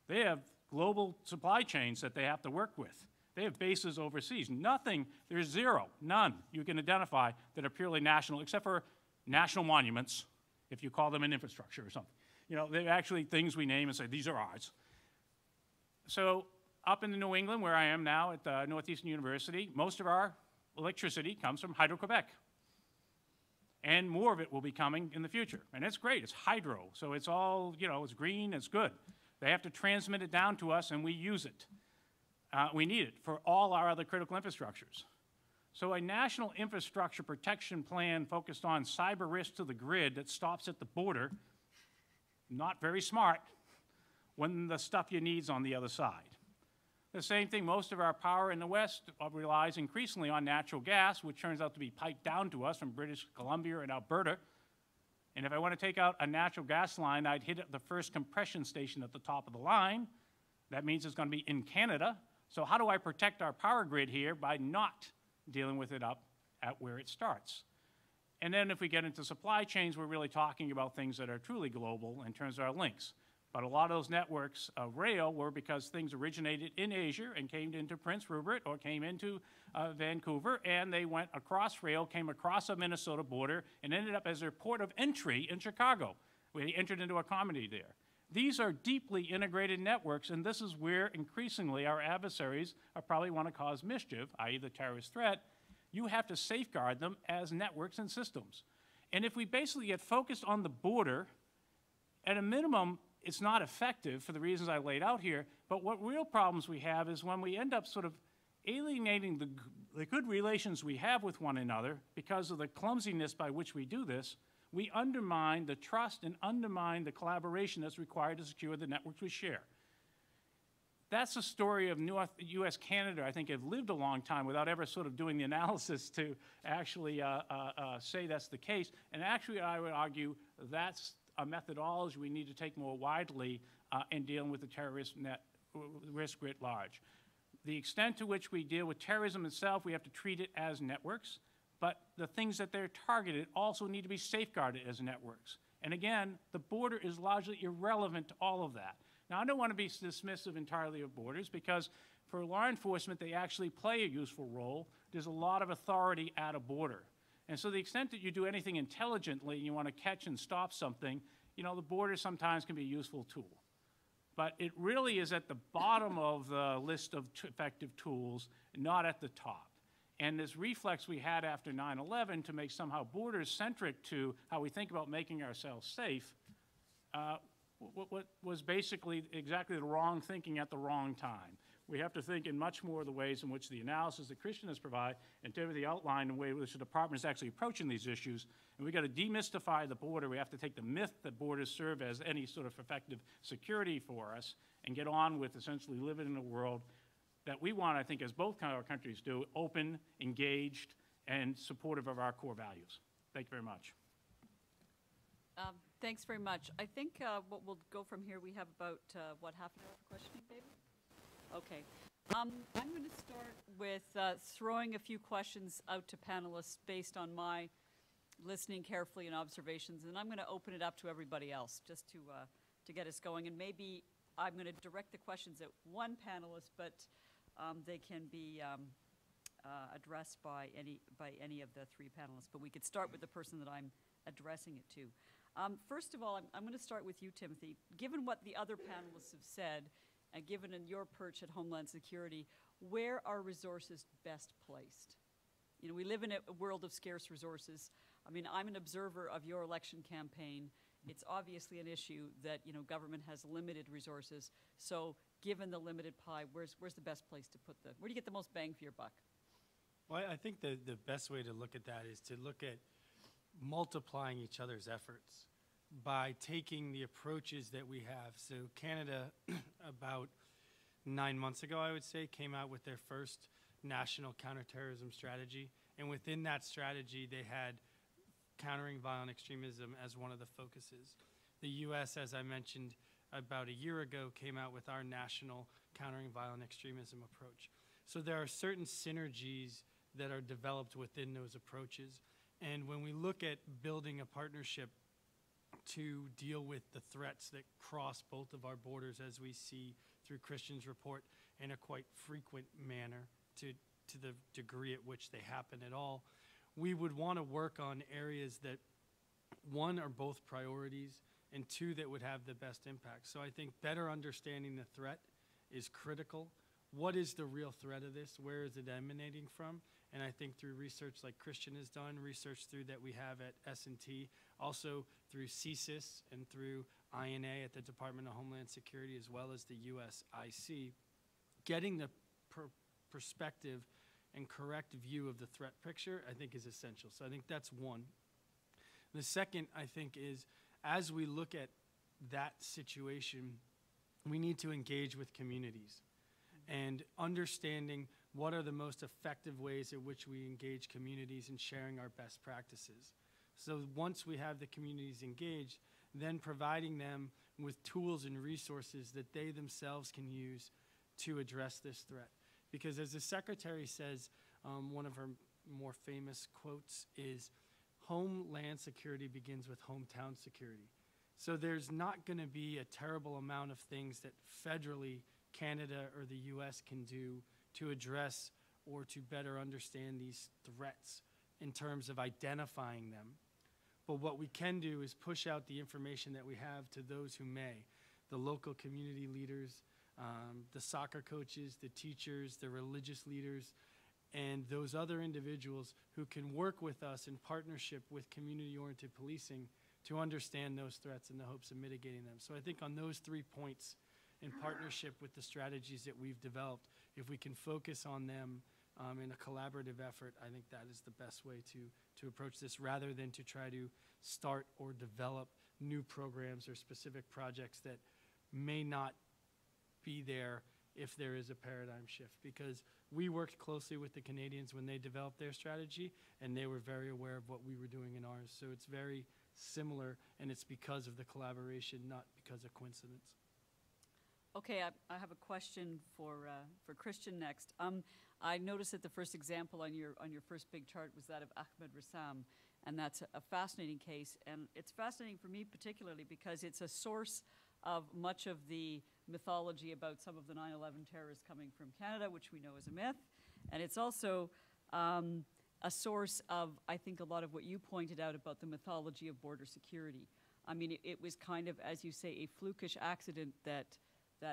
They have global supply chains that they have to work with. They have bases overseas. Nothing, there's zero, none you can identify that are purely national, except for national monuments, if you call them an infrastructure or something. You know, they're actually things we name and say, these are ours. So up in New England, where I am now at Northeastern University, most of our electricity comes from Hydro-Quebec. And more of it will be coming in the future. And it's great, it's hydro, so it's all, you know, it's green, it's good. They have to transmit it down to us, and we use it. We need it for all our other critical infrastructures. So a national infrastructure protection plan focused on cyber risk to the grid that stops at the border, not very smart, when the stuff you need is on the other side. The same thing, most of our power in the West relies increasingly on natural gas, which turns out to be piped down to us from British Columbia and Alberta. And if I want to take out a natural gas line, I'd hit the first compression station at the top of the line. That means it's going to be in Canada. So how do I protect our power grid here? By not dealing with it up at where it starts. And then if we get into supply chains, we're really talking about things that are truly global in terms of our links. But a lot of those networks of rail were because things originated in Asia and came into Prince Rupert or came into Vancouver, and they went across rail, came across the Minnesota border, and ended up as their port of entry in Chicago. We entered into a comedy there. These are deeply integrated networks, and this is where increasingly our adversaries probably want to cause mischief, i.e. the terrorist threat. You have to safeguard them as networks and systems. And if we basically get focused on the border, at a minimum, it's not effective for the reasons I laid out here, but what real problems we have is when we end up sort of alienating the good relations we have with one another because of the clumsiness by which we do this, we undermine the trust and undermine the collaboration that's required to secure the networks we share. That's the story of US-Canada, I think, have lived a long time without ever sort of doing the analysis to actually say that's the case. And actually, I would argue that's a methodology we need to take more widely in dealing with the terrorist risk writ large. The extent to which we deal with terrorism itself, we have to treat it as networks, but the things that they're targeted also need to be safeguarded as networks. And again, the border is largely irrelevant to all of that. Now, I don't want to be dismissive entirely of borders, because for law enforcement, they actually play a useful role. There's a lot of authority at a border. And so the extent that you do anything intelligently and you want to catch and stop something, you know, the border sometimes can be a useful tool. But it really is at the bottom of the list of effective tools, not at the top. And this reflex we had after 9/11 to make somehow borders centric to how we think about making ourselves safe was basically exactly the wrong thinking at the wrong time. We have to think in much more of the ways in which the analysis that Christian has provided and Timothy outlined in the way in which the department is actually approaching these issues. And we've got to demystify the border. We have to take the myth that borders serve as any sort of effective security for us and get on with essentially living in a world that we want, I think, as both our countries do, open, engaged, and supportive of our core values. Thank you very much. Thanks very much. I think what we'll go from here, we have about, what, half an hour for questioning, David? Okay. I'm going to start with throwing a few questions out to panelists based on my listening carefully and observations, and I'm going to open it up to everybody else just to get us going. And maybe I'm going to direct the questions at one panelist, but they can be addressed by any of the three panelists. But we could start with the person that I'm addressing it to. First of all, I'm going to start with you, Timothy. Given what the other panelists have said, and given in your perch at Homeland Security, where are resources best placed? You know, we live in a world of scarce resources. I mean, I'm an observer of your election campaign. It's obviously an issue that, you know, government has limited resources. So given the limited pie, where's the best place to put where do you get the most bang for your buck? Well, I think the best way to look at that is to look at multiplying each other's efforts by taking the approaches that we have. So Canada, about 9 months ago, I would say, came out with their first national counterterrorism strategy. And within that strategy, they had countering violent extremism as one of the focuses. The U.S., as I mentioned, about a year ago, came out with our national countering violent extremism approach. So there are certain synergies that are developed within those approaches. And when we look at building a partnership to deal with the threats that cross both of our borders, as we see through Christian's report, in a quite frequent manner to the degree at which they happen at all, we would want to work on areas that, one, are both priorities, and two, that would have the best impact. So I think better understanding the threat is critical. What is the real threat of this? Where is it emanating from? And I think through research like Christian has done, research through that we have at S&T, also through CSIS and through INA at the Department of Homeland Security, as well as the USIC, getting the perspective and correct view of the threat picture, I think, is essential. So I think that's one. The second, I think, is as we look at that situation, we need to engage with communities and understanding what are the most effective ways in which we engage communities in sharing our best practices. So once we have the communities engaged, then providing them with tools and resources that they themselves can use to address this threat. Because as the Secretary says, one of her more famous quotes is, "Homeland security begins with hometown security." So there's not going to be a terrible amount of things that federally Canada or the US can do to address or to better understand these threats in terms of identifying them. But what we can do is push out the information that we have to those who may, the local community leaders, the soccer coaches, the teachers, the religious leaders, and those other individuals who can work with us in partnership with community-oriented policing to understand those threats in the hopes of mitigating them. So I think on those 3 points, in partnership with the strategies that we've developed, if we can focus on them in a collaborative effort, I think that is the best way to approach this, rather than to try to start or develop new programs or specific projects that may not be there if there is a paradigm shift. Because we worked closely with the Canadians when they developed their strategy, and they were very aware of what we were doing in ours. So it's very similar, and it's because of the collaboration, not because of coincidence. Okay, I have a question for Christian next. I noticed that the first example on your first big chart was that of Ahmed Rassam, and that's a fascinating case. And it's fascinating for me particularly because it's a source of much of the mythology about some of the 9/11 terrorists coming from Canada, which we know is a myth. And it's also a source of, I think, a lot of what you pointed out about the mythology of border security. I mean, it was kind of, as you say, a flukish accident that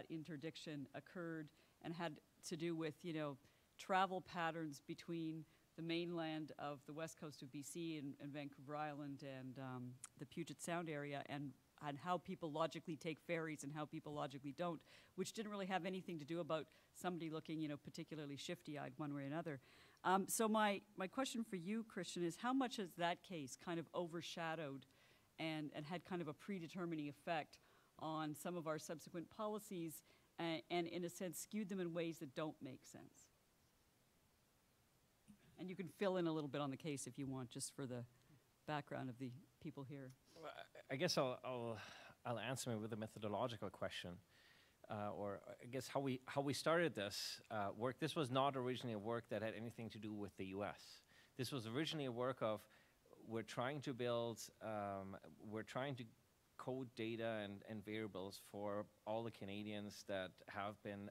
interdiction occurred and had to do with, you know, travel patterns between the mainland of the west coast of BC and Vancouver Island and the Puget Sound area, and how people logically take ferries and how people logically don't, which didn't really have anything to do about somebody looking, you know, particularly shifty-eyed one way or another. So my question for you, Christian, is how much has that case kind of overshadowed and had kind of a predetermining effect on some of our subsequent policies and in a sense skewed them in ways that don't make sense? And you can fill in a little bit on the case if you want, just for the background of the people here. Well, I guess I'll answer with a methodological question, or I guess how we started this work. This was not originally a work that had anything to do with the U.S. This was originally a work of we're trying to build, we're trying to code data and variables for all the Canadians that have been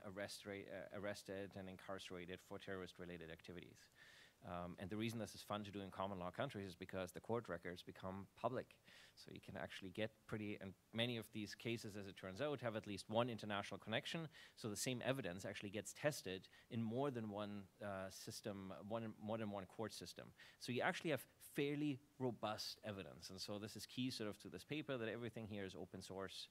arrested and incarcerated for terrorist-related activities. And the reason this is fun to do in common law countries is because the court records become public. So you can actually get and many of these cases, as it turns out, have at least one international connection. So the same evidence actually gets tested in more than one system, more than one court system. So you actually have fairly robust evidence. And so this is key sort of to this paper, that everything here is open source.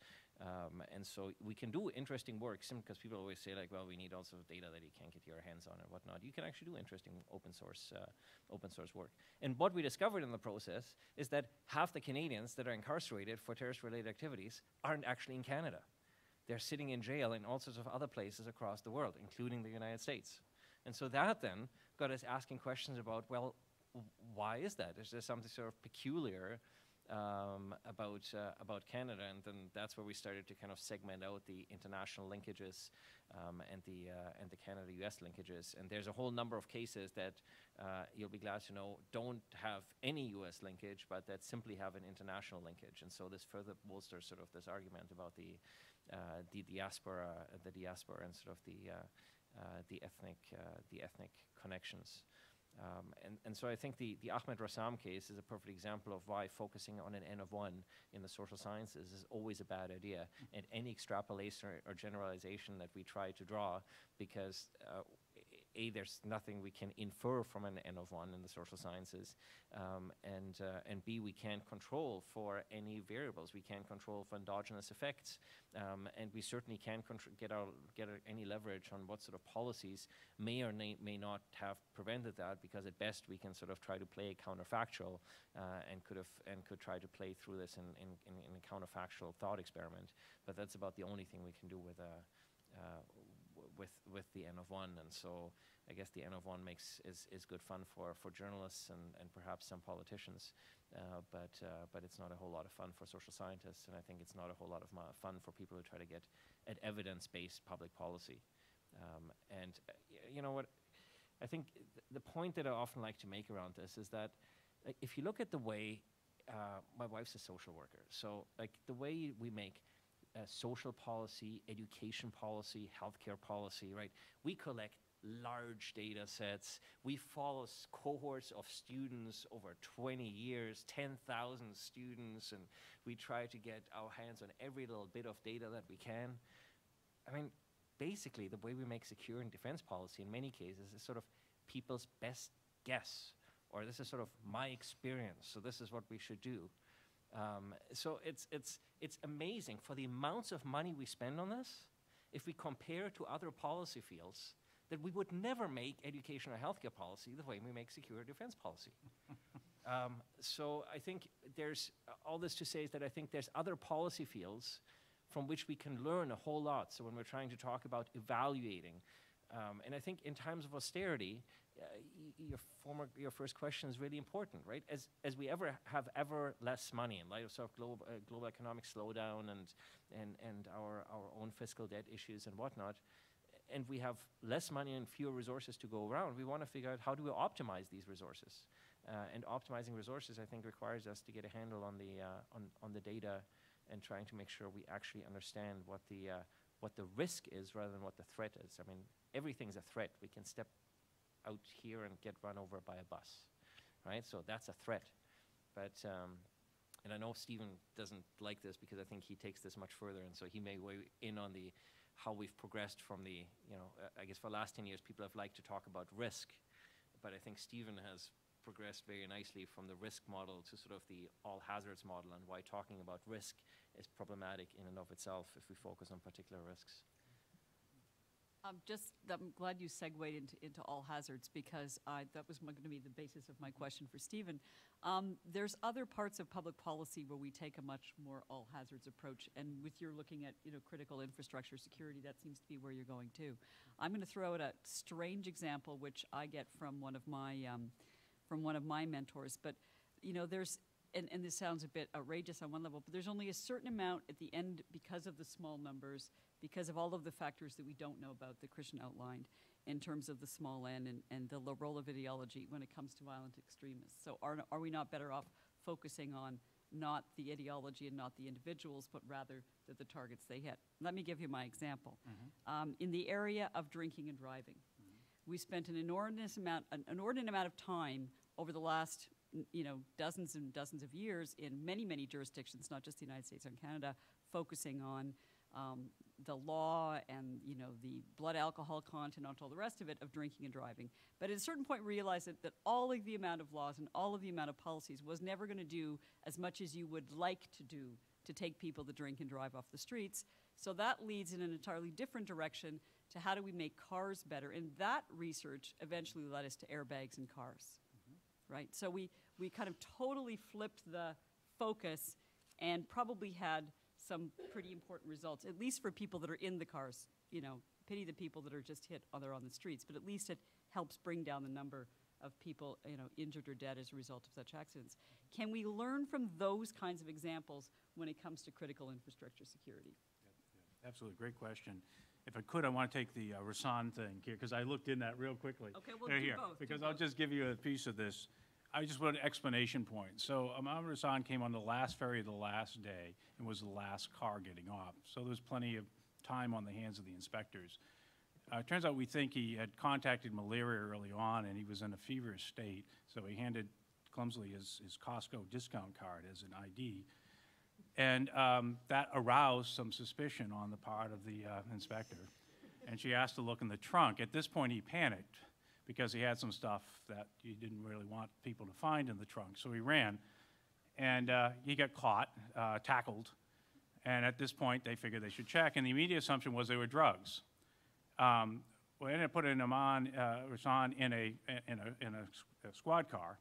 And so we can do interesting work, because people always say, like, well, we need also data that you can't get your hands on and whatnot. You can actually do interesting open source work. And what we discovered in the process is that half the Canadians that are incarcerated for terrorist-related activities aren't actually in Canada. They're sitting in jail in all sorts of other places across the world, including the United States. And so that then got us asking questions about, well, why is that? Is there something sort of peculiar about Canada? And then that's where we started to kind of segment out the international linkages and the Canada-US linkages. And there's a whole number of cases that you'll be glad to know don't have any US linkage, but that simply have an international linkage. And so this further bolsters sort of this argument about the diaspora, and sort of the ethnic connections. And so I think the Ahmed Rassam case is a perfect example of why focusing on an N of 1 in the social sciences is always a bad idea. And any extrapolation or generalization that we try to draw, because A, there's nothing we can infer from an N of 1 in the social sciences, and B, we can't control for any variables. We can't control for endogenous effects, and we certainly can't get any leverage on what sort of policies may or may not have prevented that, because at best we can sort of try to play counterfactual and could try to play through this in a counterfactual thought experiment. But that's about the only thing we can do with the N of 1. And so I guess the N of 1 is good fun for journalists and perhaps some politicians, but it's not a whole lot of fun for social scientists, and I think it's not a whole lot of fun for people who try to get at evidence-based public policy. And you know what, I think the point that I often like to make around this is that, like, if you look at the way, my wife's a social worker, so like the way we make social policy, education policy, healthcare policy, right? We collect large data sets. We follow cohorts of students over 20 years, 10,000 students, and we try to get our hands on every little bit of data that we can. I mean, basically, the way we make security and defense policy in many cases is sort of people's best guess, or this is sort of my experience, so this is what we should do. So it's amazing for the amounts of money we spend on this. If we compare to other policy fields, that we would never make education or healthcare policy the way we make security defense policy. So I think there's all this to say is that I think there's other policy fields from which we can learn a whole lot. So when we're trying to talk about evaluating, and I think in times of austerity, your first question is really important, right? As we have ever less money in light of sort of global economic slowdown and our own fiscal debt issues and whatnot, and we have less money and fewer resources to go around, we want to figure out how do we optimize these resources. And optimizing resources, I think, requires us to get a handle on the data and trying to make sure we actually understand what the risk is rather than what the threat is. I mean, everything's a threat. We can step out here and get run over by a bus, right? So that's a threat. But, and I know Stephen doesn't like this because I think he takes this much further, and so he may weigh in on how we've progressed from I guess for the last 10 years, people have liked to talk about risk, but I think Stephen has progressed very nicely from the risk model to sort of the all hazards model, and why talking about risk is problematic in and of itself if we focus on particular risks. I'm glad you segued into all hazards, because that was going to be the basis of my question for Stephen. There's other parts of public policy where we take a much more all hazards approach, and with your looking at critical infrastructure security, that seems to be where you're going too. I'm going to throw out a strange example, which I get from one of my mentors, but there's. And this sounds a bit outrageous on one level, but there's only a certain amount at the end, because of the small numbers, because of all of the factors that we don't know about that Christian outlined in terms of the small n and the role of ideology when it comes to violent extremists. So are we not better off focusing on not the ideology and not the individuals, but rather the targets they hit? Let me give you my example. In the area of drinking and driving, we spent an inordinate amount of time over the last dozens and dozens of years in many, many jurisdictions, not just the United States and Canada, focusing on the law and the blood alcohol content and all the rest of it of drinking and driving. But at a certain point realized that all of the amount of laws and all of the amount of policies was never going to do as much as you would like to do to take people that drink and drive off the streets. So that leads in an entirely different direction to how do we make cars better. And that research eventually led us to airbags in cars, right? So we kind of totally flipped the focus and probably had some pretty important results, at least for people that are in the cars. Pity the people that are just hit other on the streets, but at least it helps bring down the number of people injured or dead as a result of such accidents. Can we learn from those kinds of examples when it comes to critical infrastructure security? Absolutely, great question. If I could, I want to take the Rasan thing here, because I looked in that real quickly. Okay, well, do both. Because I'll just give you a piece of this. I just want an explanation point. So Imam Rasan came on the last ferry of the last day and was the last car getting off. So there was plenty of time on the hands of the inspectors. It turns out we think he had contacted malaria early on and he was in a feverish state. So he handed clumsily his Costco discount card as an ID. And that aroused some suspicion on the part of the inspector. And she asked to look in the trunk. At this point, he panicked because he had some stuff that he didn't really want people to find in the trunk. So he ran, and he got caught, tackled. And at this point, they figured they should check. And the immediate assumption was they were drugs. We ended up putting Rasan in a squad car.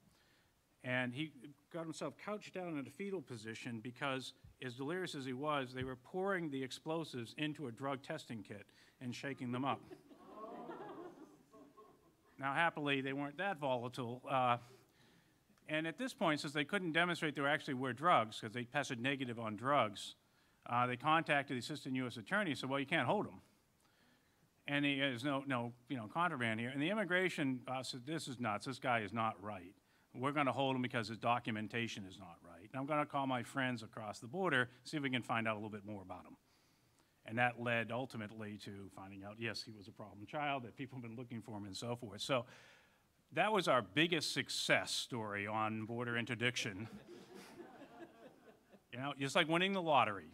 And he got himself couched down in a fetal position because, as delirious as he was, they were pouring the explosives into a drug testing kit and shaking them up. Now, happily, they weren't that volatile. And at this point, since they couldn't demonstrate there actually were drugs, because they tested negative on drugs, they contacted the assistant U.S. attorney and said, well, you can't hold him. And there's no contraband here. And the immigration said, this is nuts. This guy is not right. We're going to hold him because his documentation is not right. And I'm going to call my friends across the border, see if we can find out a little bit more about him. And that led ultimately to finding out, yes, he was a problem child, that people have been looking for him and so forth. So that was our biggest success story on border interdiction. Just like winning the lottery.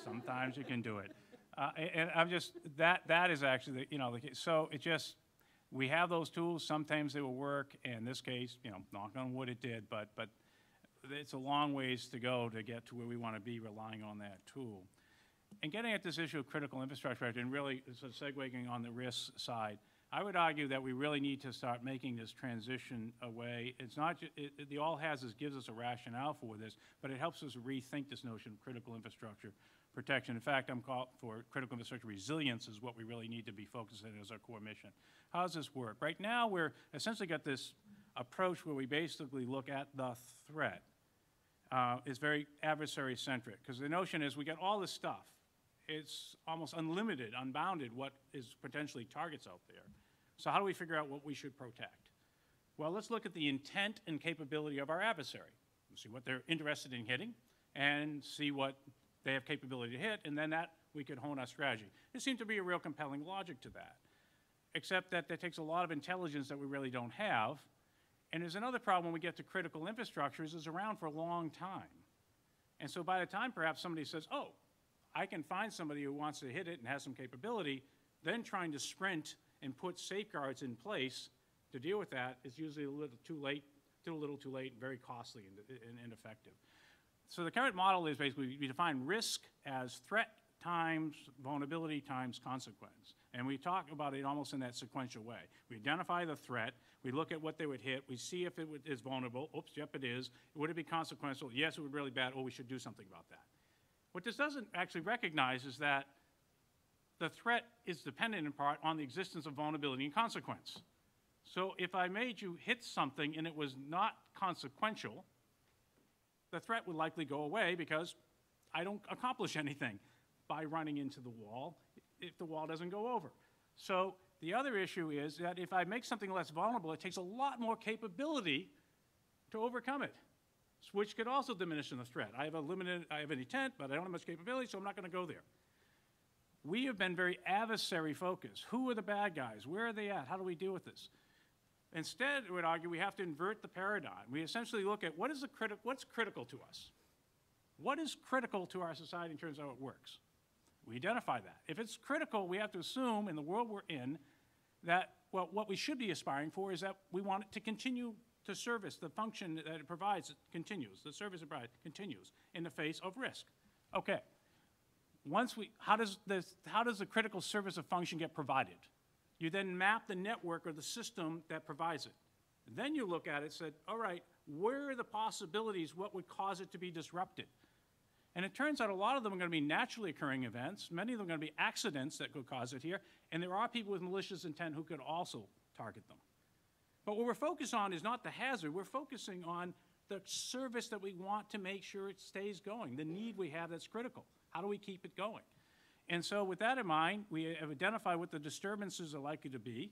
Sometimes you can do it. And I'm just, that is actually, the case. So it just, we have those tools. Sometimes they will work. In this case, knock on wood, it did. But it's a long ways to go to get to where we want to be relying on that tool. And getting at this issue of critical infrastructure, and really sort of segueing on the risk side, I would argue that we really need to start making this transition away. It's not, the all hazards gives us a rationale for this, but it helps us rethink this notion of critical infrastructure protection. In fact, I'm calling for critical infrastructure resilience is what we really need to be focusing on as our core mission. How does this work? Right now, we're essentially got this approach where we basically look at the threat. It's very adversary-centric, because the notion is we get all this stuff. It's almost unlimited, unbounded, what is potentially targets out there. So how do we figure out what we should protect? Well, let's look at the intent and capability of our adversary. See what they're interested in hitting, and see what they have capability to hit, and then that we could hone our strategy. There seems to be a real compelling logic to that, except that takes a lot of intelligence that we really don't have. And there's another problem when we get to critical infrastructures is around for a long time. And so by the time perhaps somebody says, oh, I can find somebody who wants to hit it and has some capability, then trying to sprint and put safeguards in place to deal with that is usually a little too late, very costly and ineffective. So the current model is basically we define risk as threat times vulnerability times consequence. And we talk about it almost in that sequential way. We identify the threat, we look at what they would hit, we see if it is vulnerable, oops, yep it is, would it be consequential, yes it would be really bad, oh we should do something about that. What this doesn't actually recognize is that the threat is dependent in part on the existence of vulnerability and consequence. So if I made you hit something and it was not consequential, the threat would likely go away because I don't accomplish anything by running into the wall. if the wall doesn't go over. So the other issue is that if I make something less vulnerable, it takes a lot more capability to overcome it, which could also diminish the threat. I have an intent, but I don't have much capability, so I'm not going to go there. We have been very adversary focused. Who are the bad guys? Where are they at? How do we deal with this? Instead, I would argue we have to invert the paradigm. We essentially look at what's critical to us. What is critical to our society in terms of how it works? We identify that. If it's critical, we have to assume in the world we're in that, well, what we should be aspiring for is that we want it to continue to service the function that it provides continues, the service it provides continues in the face of risk. Okay. How does the critical service of function get provided? You then map the network or the system that provides it. And then you look at it and say, all right, where are the possibilities, what would cause it to be disrupted? And it turns out a lot of them are going to be naturally occurring events. Many of them are going to be accidents that could cause it here. And there are people with malicious intent who could also target them. But what we're focused on is not the hazard. We're focusing on the service that we want to make sure it stays going, the need we have that's critical. How do we keep it going? And so with that in mind, we have identified what the disturbances are likely to be.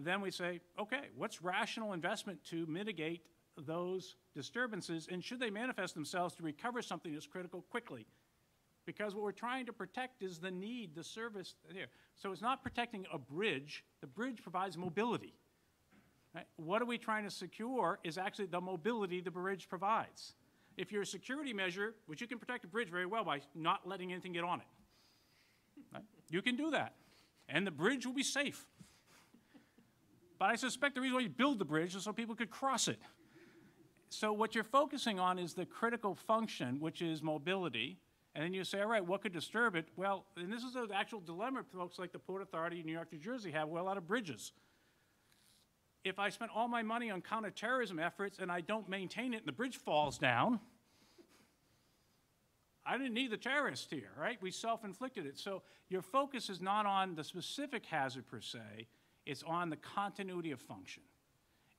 Then we say, okay, what's rational investment to mitigate those disturbances, and should they manifest themselves to recover something that's critical quickly? Because what we're trying to protect is the need, the service there. So it's not protecting a bridge. The bridge provides mobility. Right? What are we trying to secure is actually the mobility the bridge provides. If you're a security measure, which you can protect a bridge very well by not letting anything get on it. Right? You can do that, and the bridge will be safe. But I suspect the reason why you build the bridge is so people could cross it. So what you're focusing on is the critical function, which is mobility, and then you say, all right, what could disturb it? Well, and this is an actual dilemma folks like the Port Authority in New York, New Jersey have with a lot of bridges. If I spend all my money on counterterrorism efforts and I don't maintain it and the bridge falls down, I didn't need the terrorist here, right? We self-inflicted it. So your focus is not on the specific hazard per se, it's on the continuity of function.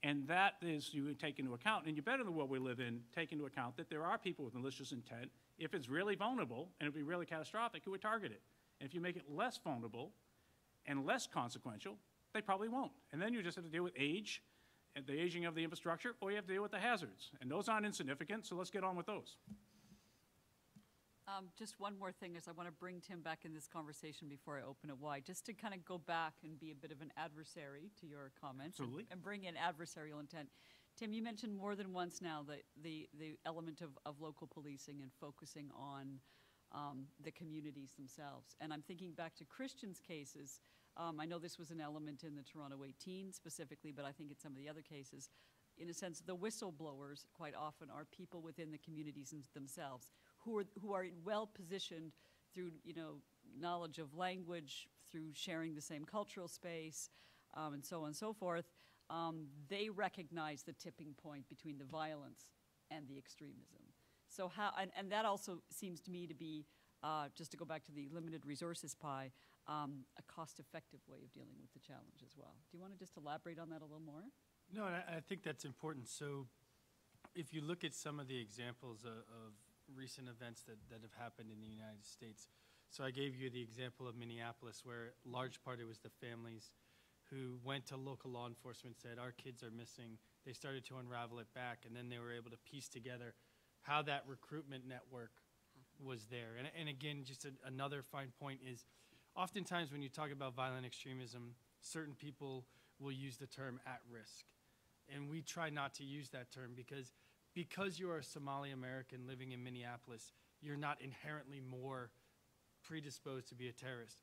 And that is, you would take into account, and you better in the world we live in, take into account that there are people with malicious intent, if it's really vulnerable and it would be really catastrophic, who would target it. And if you make it less vulnerable and less consequential, they probably won't. And then you just have to deal with age, and the aging of the infrastructure, or you have to deal with the hazards. And those aren't insignificant, so let's get on with those. Just one more thing is I want to bring Tim back in this conversation before I open it wide, just to kind of go back and be a bit of an adversary to your comments. Absolutely. And bring in adversarial intent. Tim, you mentioned more than once now the element of local policing and focusing on the communities themselves. And I'm thinking back to Christian's cases. I know this was an element in the Toronto 18 specifically, but I think in some of the other cases, in a sense, the whistleblowers quite often are people within the communities themselves who are well positioned through knowledge of language, through sharing the same cultural space, and so on and so forth. They recognize the tipping point between the violence and the extremism. So and that also seems to me to be, just to go back to the limited resources pie, a cost-effective way of dealing with the challenge as well. Do you want to just elaborate on that a little more? No, I think that's important. So if you look at some of the examples of recent events that have happened in the United States, so I gave you the example of Minneapolis, where large part it was the families who went to local law enforcement, said, our kids are missing. They started to unravel it back, and then they were able to piece together how that recruitment network was there. And again, just another fine point is, oftentimes when you talk about violent extremism, certain people will use the term at risk. And we try not to use that term because you're a Somali American living in Minneapolis, you're not inherently more predisposed to be a terrorist.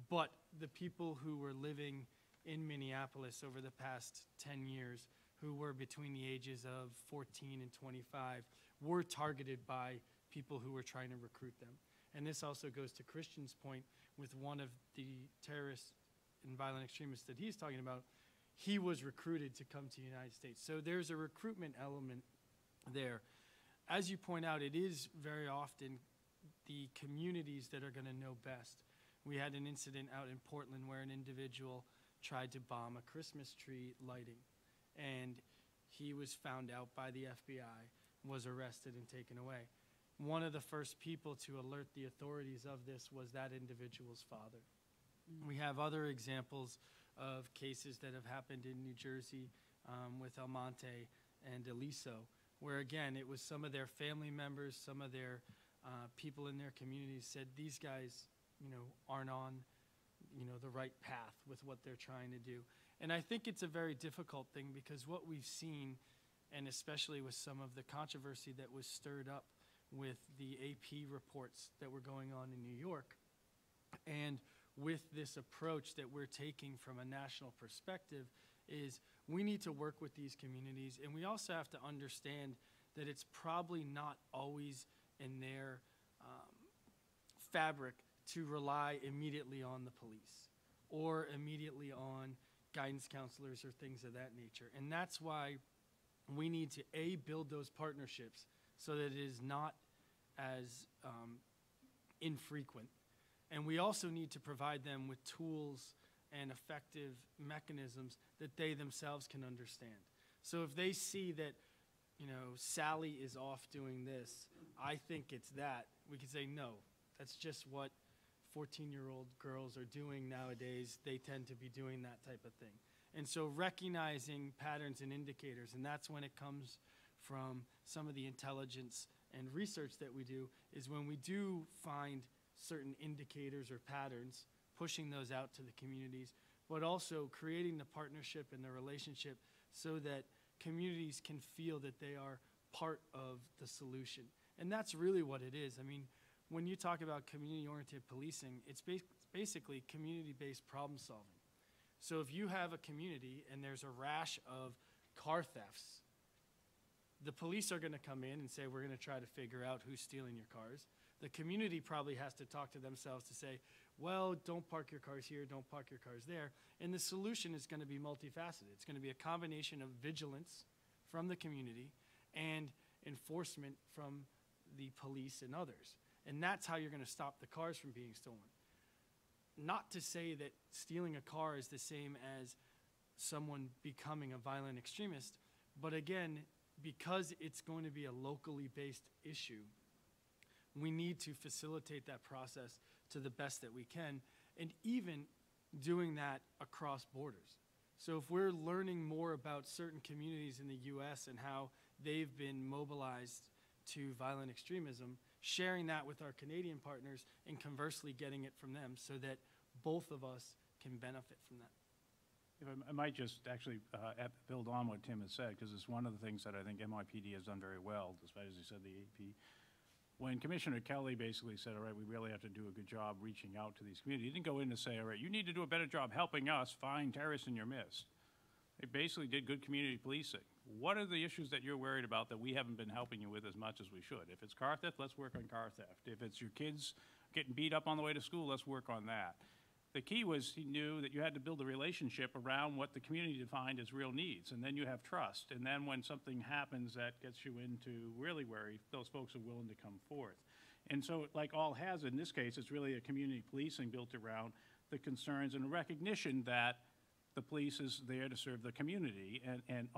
But the people who were living in Minneapolis over the past 10 years, who were between the ages of 14 and 25, were targeted by people who were trying to recruit them. And this also goes to Christian's point with one of the terrorists and violent extremists that he's talking about. He was recruited to come to the United States. So there's a recruitment element there. As you point out, it is very often the communities that are going to know best. We had an incident out in Portland where an individual tried to bomb a Christmas tree lighting, and he was found out by the FBI, was arrested and taken away. One of the first people to alert the authorities of this was that individual's father. We have other examples of cases that have happened in New Jersey with El Monte and Eliso, where again, it was some of their family members, some of their people in their communities said these guys, aren't on, the right path with what they're trying to do. And I think it's a very difficult thing because what we've seen, and especially with some of the controversy that was stirred up with the AP reports that were going on in New York, and with this approach that we're taking from a national perspective, is we need to work with these communities, and we also have to understand that it's probably not always in their fabric to rely immediately on the police or immediately on guidance counselors or things of that nature. And that's why we need to, A, build those partnerships so that it is not as infrequent. And we also need to provide them with tools and effective mechanisms that they themselves can understand. So if they see that, Sally is off doing this, I think it's that, we can say, no, that's just what 14-year-old girls are doing nowadays. They tend to be doing that type of thing. And so recognizing patterns and indicators, and that's when it comes from some of the intelligence and research that we do, is when we do find certain indicators or patterns, pushing those out to the communities, but also creating the partnership and the relationship so that communities can feel that they are part of the solution. And that's really what it is. I mean, when you talk about community-oriented policing, it's basically community-based problem solving. So if you have a community and there's a rash of car thefts, the police are going to come in and say, we're going to try to figure out who's stealing your cars. The community probably has to talk to themselves to say, well, don't park your cars here, don't park your cars there. And the solution is going to be multifaceted. It's going to be a combination of vigilance from the community and enforcement from the police and others. And that's how you're going to stop the cars from being stolen. Not to say that stealing a car is the same as someone becoming a violent extremist, but again, because it's going to be a locally based issue, we need to facilitate that process to the best that we can, and even doing that across borders. So if we're learning more about certain communities in the US and how they've been mobilized to violent extremism, sharing that with our Canadian partners and conversely getting it from them so that both of us can benefit from that. If I might just actually build on what Tim has said, because it's one of the things that I think NYPD has done very well, despite, as you said, the AP. When Commissioner Kelly basically said, all right, we really have to do a good job reaching out to these communities, he didn't go in to say, all right, you need to do a better job helping us find terrorists in your midst. They basically did good community policing. What are the issues that you're worried about that we haven't been helping you with as much as we should? If it's car theft, let's work on car theft. If it's your kids getting beat up on the way to school, let's work on that. The key was he knew that you had to build a relationship around what the community defined as real needs, and then you have trust. And then when something happens that gets you into really worry, those folks are willing to come forth. And so, like all has, in this case, it's really a community policing built around the concerns and a recognition that the police is there to serve the community and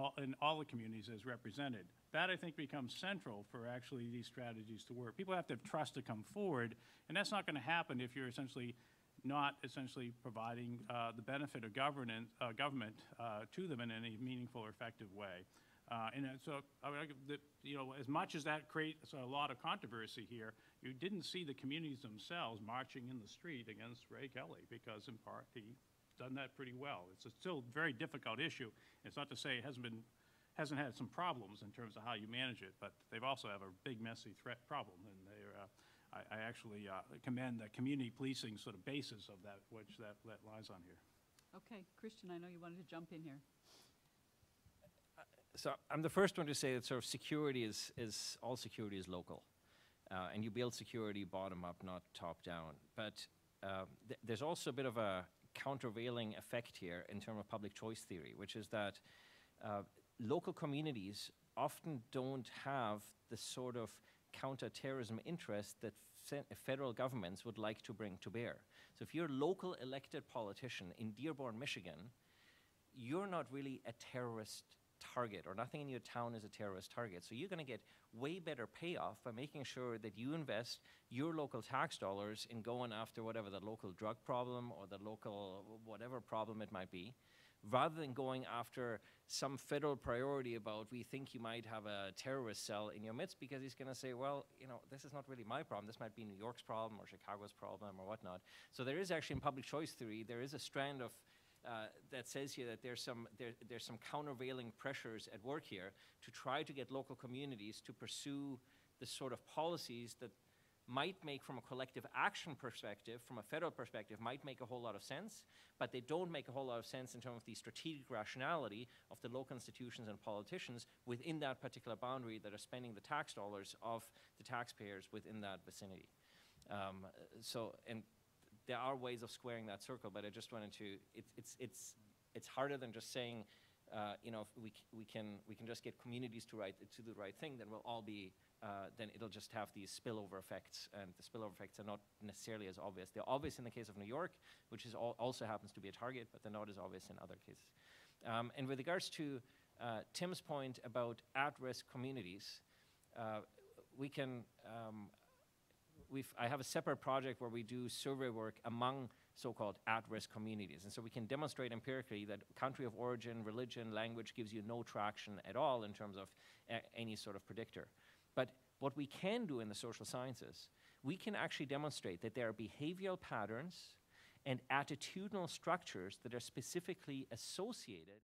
all the communities as represented. That, I think, becomes central for actually these strategies to work. People have to have trust to come forward, and that's not going to happen if you're not providing the benefit of government to them in any meaningful or effective way. So, I would argue that, as much as that creates a lot of controversy here, you didn't see the communities themselves marching in the street against Ray Kelly, because in part he's done that pretty well. It's still a very difficult issue. It's not to say it hasn't had some problems in terms of how you manage it, but they've also have a big, messy threat problem, and I actually commend the community policing sort of basis of that, which that lies on here. Okay, Christian, I know you wanted to jump in here. So I'm the first one to say that sort of security is all security is local, and you build security bottom up, not top down. But there's also a bit of a countervailing effect here in terms of public choice theory, which is that local communities often don't have the sort of counter-terrorism interest that federal governments would like to bring to bear. So if you're a local elected politician in Dearborn, Michigan, you're not really a terrorist target, or nothing in your town is a terrorist target. So you're going to get way better payoff by making sure that you invest your local tax dollars in going after whatever the local drug problem or the local whatever problem it might be, rather than going after some federal priority about we think you might have a terrorist cell in your midst, because he's going to say, well, you know, this is not really my problem. This might be New York's problem or Chicago's problem or whatnot. So there is actually in public choice theory, there is a strand of that says here that there's some countervailing pressures at work here to try to get local communities to pursue the sort of policies that might make, from a collective action perspective, from a federal perspective, might make a whole lot of sense, but they don't make a whole lot of sense in terms of the strategic rationality of the local institutions and politicians within that particular boundary that are spending the tax dollars of the taxpayers within that vicinity. And there are ways of squaring that circle, but I just wanted to, it's harder than just saying, you know, if we can just get communities to do the right thing, then we'll all be, then it'll just have these spillover effects, and the spillover effects are not necessarily as obvious. They're obvious in the case of New York, which is also happens to be a target, but they're not as obvious in other cases. And with regards to Tim's point about at-risk communities, we can, I have a separate project where we do survey work among so-called at-risk communities. And so we can demonstrate empirically that country of origin, religion, language gives you no traction at all in terms of any sort of predictor. But what we can do in the social sciences, we can actually demonstrate that there are behavioral patterns and attitudinal structures that are specifically associated